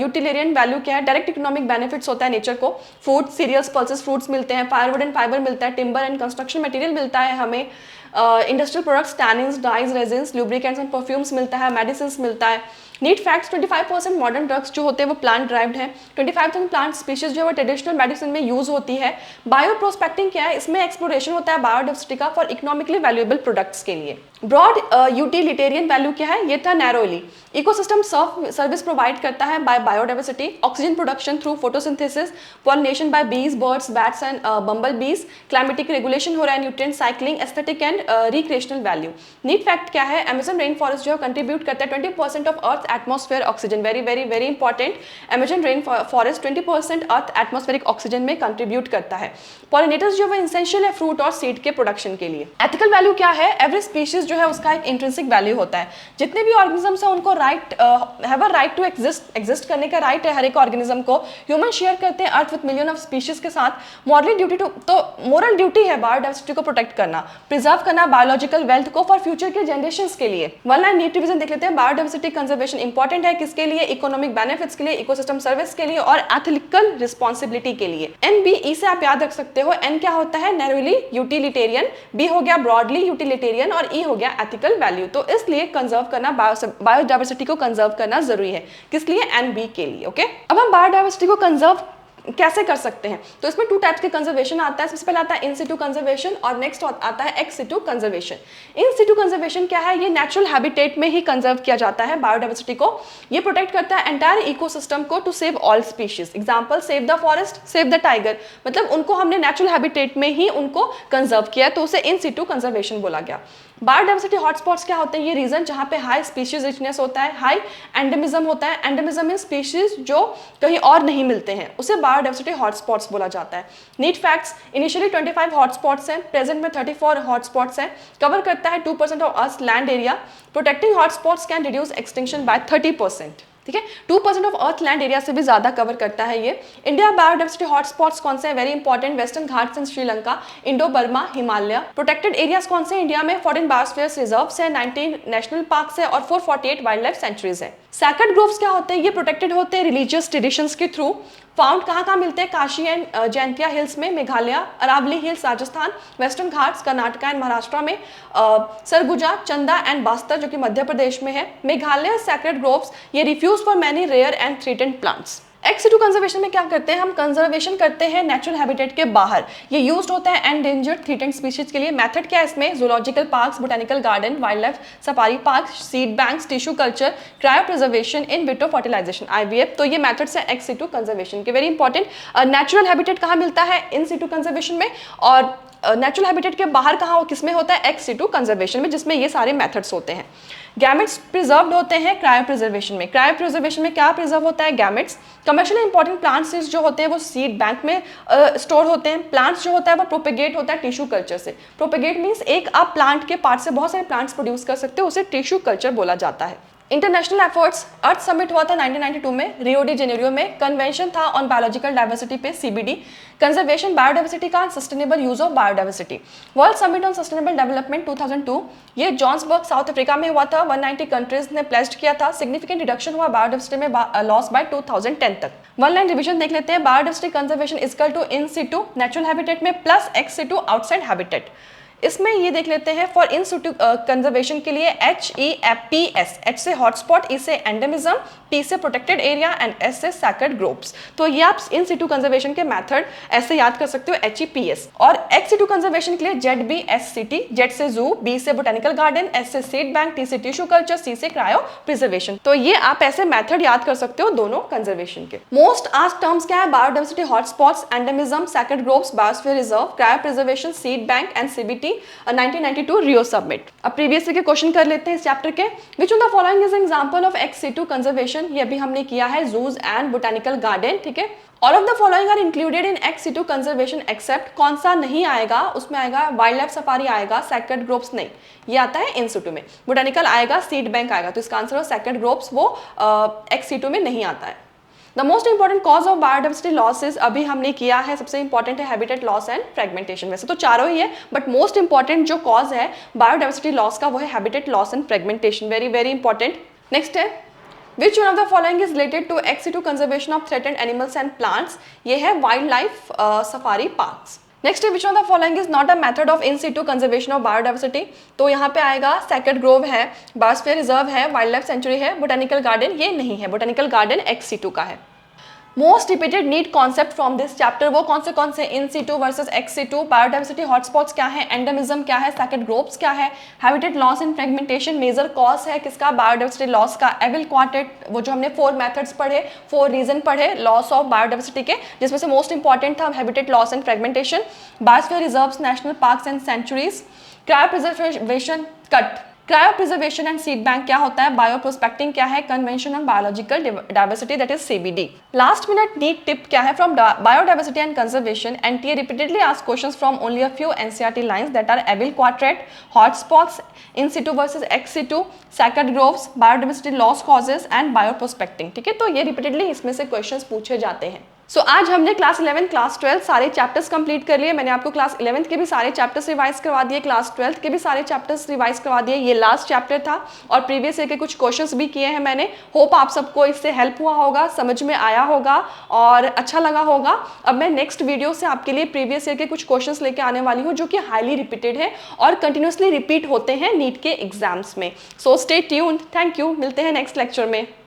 utilitarian value क्या है? डायरेक्ट इकोनॉमिक बेनिफिट्स होता है नेचर को, फूड, सीरियल्स, पल्सेस, फ्रूट्स मिलते हैं, फायरवुड एंड फाइबर मिलता है, टिम्बर एंड कंस्ट्रक्शन मटेरियल मिलता है हमें, industrial products, tannins, dyes, resins, lubricants and perfumes मिलता है, मेडिसिन मिलता है। नीट फैक्ट्स, 25% मॉडर्न ड्रग्स जो होते हैं वो प्लांट ड्राइव्ड है, 25% प्लांट स्पीशीज जो है वो ट्रेडिशनल मेडिसिन में यूज होती है। बायो प्रोस्पेक्टिंग क्या है? इसमें एक्सप्लोरेशन होता है बायोडाइवर्सिटी का फॉर इकोनॉमिकली वैल्यूएबल प्रोडक्ट्स के लिए। ब्रॉड यूटिलिटेरियन वैल्यू क्या है? ये था नैरोली। इकोसिस्टम सर्विस प्रोवाइड करता है by biodiversity, oxygen production through photosynthesis, pollination by bees, birds, bats and bumble bees, climatic regulation हो रहा है, nutrient cycling, aesthetic and recreational value. NEET fact क्या है? अमेजन रेन फॉरेस्ट जो है contribute करता है 20% of earth atmosphere oxygen, very very very important. Amazon rain forest 20% earth atmospheric oxygen में कंट्रीब्यूट करता है। पॉलिनेटर्स जो है एसेंशियल है फ्रूट और सीड के प्रोडक्शन के लिए। एथिकल वैल्यू क्या है? एवरी स्पीशीज जो है उसका एक इंट्रिंसिक वैल्यू होता है। जितने भी ऑर्गेनिजम्स हैं उनको have a right to exist करने का राइट है हर एक ऑर्गेनिज्म को। ह्यूमन शेयर करते हैं earth with million of species के साथ। मॉरल ड्यूटी है बायोडाइवर्सिटी को प्रोटेक्ट करना, प्रिजर्व करना बायोलॉजिकल वेल्थ को फॉर फ्यूचर के जनरेशंस के लिए। वन लाइन नीट रिवीजन देख लेते हैं। बायोडाइवर्सिटी कंजर्वेशन इंपॉर्टेंट है किसके लिए? इकोनॉमिक बेनिफिट्स के लिए, इकोसिस्टम सर्विस के लिए और एथिकल रिस्पॉन्सिबिलिटी के लिए। NBE से आप याद रख सकते हो। N क्या होता है? नैरोली यूटिलिटेरियन, B हो गया ब्रॉडली यूटिलिटेरियन और E हो गया एथिकल वैल्यू। तो इसलिए कंजर्व करना, बायोडाइवर्सिटी को कंजर्व करना जरूरी है। किस लिए? NB के लिए, ओके। अब हम बायोडाइवर्सिटी को कंजर्व कैसे कर सकते हैं? तो इसमें 2 टाइप्स के कंजर्वेशन आता है। सबसे पहले आता है इन सिटू कंजर्वेशन और नेक्स्ट आता है एक्स सिटू कंजर्वेशन। इन सिटू कंजर्वेशन क्या है? ये नेचुरल हैबिटेट में ही कंजर्व किया जाता है बायोडाइवर्सिटी को। ये प्रोटेक्ट करता है एंटायर इकोसिस्टम को to save all species. Example, save the forest, save the tiger, मतलब उनको हमने नेचुरल हैबिटेट में ही उनको कंजर्व किया, तो उसे इन सिटू कंजर्वेशन बोला गया। बायोडाइवर्सिटी हॉटस्पॉट्स क्या होते हैं? ये रीजन जहाँ पे हाई स्पीशीज रिचनेस होता है, हाई एंडेमिज्म होता है। एंडेमिज्म इन स्पीशीज जो कहीं और नहीं मिलते हैं, उसे बायोडाइवर्सिटी हॉटस्पॉट्स बोला जाता है। नीट फैक्ट्स, इनिशियली 25 हॉटस्पॉट्स हैं, प्रेजेंट में 34 हॉटस्पॉट्स हैं। कवर करता है 2% of earth land area. Protecting hotspots can reduce extinction by 30%। ठीक है, 2% ऑफ अर्थ लैंड एरिया से भी ज्यादा कवर करता है ये। इंडिया बायोडाइवर्सिटी हॉटस्पॉट्स कौन से हैं? Very important, western Ghats and Sri Lanka, Indo Burma, Himalaya. Protected areas कौन से इंडिया में? 14 बायोस्फीयर रिजर्व्स है, 19 नेशनल पार्क्स है और 448 वाइल्ड लाइफ सेंचुरीज है। सैक्रेड ग्रोव्स क्या होते हैं? ये प्रोटेक्टेड होते हैं रिलीजियस ट्रेडिशंस के थ्रू। फाउंड कहाँ मिलते हैं? काशी एंड जैंतिया हिल्स में, Meghalaya, Aravalli hills Rajasthan, Western Ghats Karnataka and Maharashtra में, सरगुजा, चंदा एंड बास्तर जो कि मध्य प्रदेश में है। मेघालय सैक्रेड ग्रोव्स, ये refuge for many rare and threatened plants. Ex situ conservation में क्या करते हैं? हम कंजर्वेशन करते हैं नेचुरल हैबिटेट के बाहर। ये यूज्ड होता है एंडेंजर्ड थ्रेटेंड स्पीशीज के लिए। मेथड क्या है इसमें? Zoological parks, botanical garden, wildlife safari park, seed banks, tissue culture, cryopreservation, in vitro fertilisation, IVF। तो ये मेथड्स है एक्स सिटू कंजर्वेशन के। वेरी इंपॉर्टेंट, नेचुरल हैबिटेट कहाँ मिलता है? इन सिटू कंजर्वेशन में। और नेचुरल हैबिटेट के बाहर कहाँ किसमें होता है? एक्स सिटू कंजर्वेशन में, जिसमें ये सारे मेथड्स होते हैं। गैमेट्स प्रिजर्व्ड होते हैं क्रायो प्रिजर्वेशन में। क्रायो प्रिजर्वेशन में क्या प्रिजर्व होता है? गैमेट्स। कमर्शियली इंपॉर्टेंट प्लांट्स जो होते हैं वो सीड बैंक में स्टोर होते हैं। प्लांट्स जो होता है वो प्रोपेगेट होता है टिश्यू कल्चर से। प्रोपेगेट मीन्स एक आप प्लांट के पार्ट से बहुत सारे प्लांट्स प्रोड्यूस कर सकते हो, उसे टिश्यू कल्चर बोला जाता है। इंटरनेशनल एफर्ट्स, अर्थ समिट हुआ था 1992 में रियो डी जेनेरियो में। कन्वेंशन था ऑन बायोलॉजिकल डाइवर्सिटी पे, CBD, कंजर्वेशन बायोडाइवर्सिटी का, sustainable use of biodiversity. World summit on sustainable development 2002, ये जॉन्सबर्ग साउथ अफ्रीका में हुआ था। 190 कंट्रीज ने प्लेस्ड किया था। सिग्निफिकेंट रिडक्शन हुआ बायोडाइवर्सिटी में लॉस बाय 2010 तक। वन लाइन रिविजन देख लेते हैं। Biodiversity conservation equal to in situ natural habitat में plus ex situ outside habitat. इसमें ये देख लेते हैं फॉर इन सिटू कंजर्वेशन के लिए HEPS, H से हॉटस्पॉट, E से एंडेमिज्म, P से प्रोटेक्टेड एरिया एंड S से सैक्रेड ग्रोव्स। तो ये आप इन सिटू कंजर्वेशन के मेथड ऐसे याद कर सकते हो, HEPS। और एक्स सिटू कंजर्वेशन के लिए ZBSCT, Z से जू, B से बोटेनिकल गार्डन, S से सीड बैंक, T से टिश्यू कल्चर, C से क्रायो प्रिजर्वेशन। तो ये आप ऐसे मेथड याद कर सकते हो दोनों कंजर्वेशन के। मोस्ट आस्क्ड टर्म्स क्या है? Biodiversity hotspots, endemism, sacred groves, biosphere reserve, cryo preservation, seed bank and CBT 1992 Rio summit. अब प्रीवियस के क्वेश्चन कर लेते हैं इस चैप्टर के। विच of the following is example of x situ conservation? ये अभी हमने किया है, जूज एंड बोटेनिकल गार्डन। ठीक है, all of the following are included in ex situ conservation except, कौन सा नहीं आएगा? उसमें आएगा वाइल्ड लाइफ सफारी आएगा, सैक्रेड ग्रोव्स नहीं, ये आता है इन सिटू में। बोटेनिकल आएगा, सीड बैंक आएगा, तो इसका आंसर हो सैक्रेड ग्रोव्स, वो एक्स सिटू में नहीं आता है। The most important cause of biodiversity losses अभी हमने किया है, सबसे इंपॉर्टेंट है हैबिटेट लॉस एंड फ्रेगमेंटेशन। वैसे तो चारों ही है, बट मोस्ट इंपॉर्टेंट जो कॉज है बायोडाइवर्सिटी लॉस का वो है habitat loss and fragmentation. Very very important. Next है which one of the following is related to ex situ conservation of threatened animals and plants? ये है wildlife safari parks. Next है which one of the following is not a method of in situ conservation of biodiversity? तो यहाँ पे आएगा sacred grove है, biosphere reserve है, wildlife sanctuary है, बोटेनिकल गार्डन ये नहीं है, बोटेनिकल गार्डन एक्स सिटू का है। Most repeated NEET concept from this chapter, वो कौन से in situ versus ex situ, biodiversity hotspots क्या है, एंडेमिज्म क्या है, सैक्रेड ग्रोव्स क्या है, habitat loss and fragmentation major cause है किसका? बायोडाइवर्सिटी लॉस का। एविल क्वार्टेट, वो जो हमने 4 मेथड्स पढ़े, 4 रीजन पढ़े लॉस ऑफ बायोडाइवर्सिटी के, जिसमें से मोस्ट इंपॉर्टेंट था habitat loss and fragmentation, biosphere reserves, national parks and sanctuaries, cryopreservation cut, cryopreservation and seed bank क्या होता है, बायो प्रोस्पेक्टिंग क्या है, convention on biological diversity that is CBD। Last minute NEET tip क्या है from biodiversity and conservation? NTA repeatedly asked questions from only a few NCERT lines that are evil quadrate, hotspots, in situ versus ex situ, sacred groves, biodiversity loss causes and bio prospecting. ठीक है, तो ये repeatedly इसमें से questions पूछे जाते हैं। सो आज हमने क्लास 11 क्लास 12 सारे चैप्टर्स कंप्लीट कर लिए। मैंने आपको क्लास 11th के भी सारे चैप्टर्स रिवाइज करवा दिए, क्लास 12th के भी सारे चैप्टर्स रिवाइज करवा दिए। ये लास्ट चैप्टर था और प्रीवियस ईयर के कुछ क्वेश्चंस भी किए हैं मैंने। होप आप सबको इससे हेल्प हुआ होगा, समझ में आया होगा और अच्छा लगा होगा। अब मैं नेक्स्ट वीडियो से आपके लिए प्रीवियस ईयर के कुछ क्वेश्चंस लेके आने वाली हूँ जो कि हाईली रिपीटेड है और कंटिन्यूसली रिपीट होते हैं नीट के एग्जाम्स में। So stay tuned. Thank you, मिलते हैं नेक्स्ट लेक्चर में।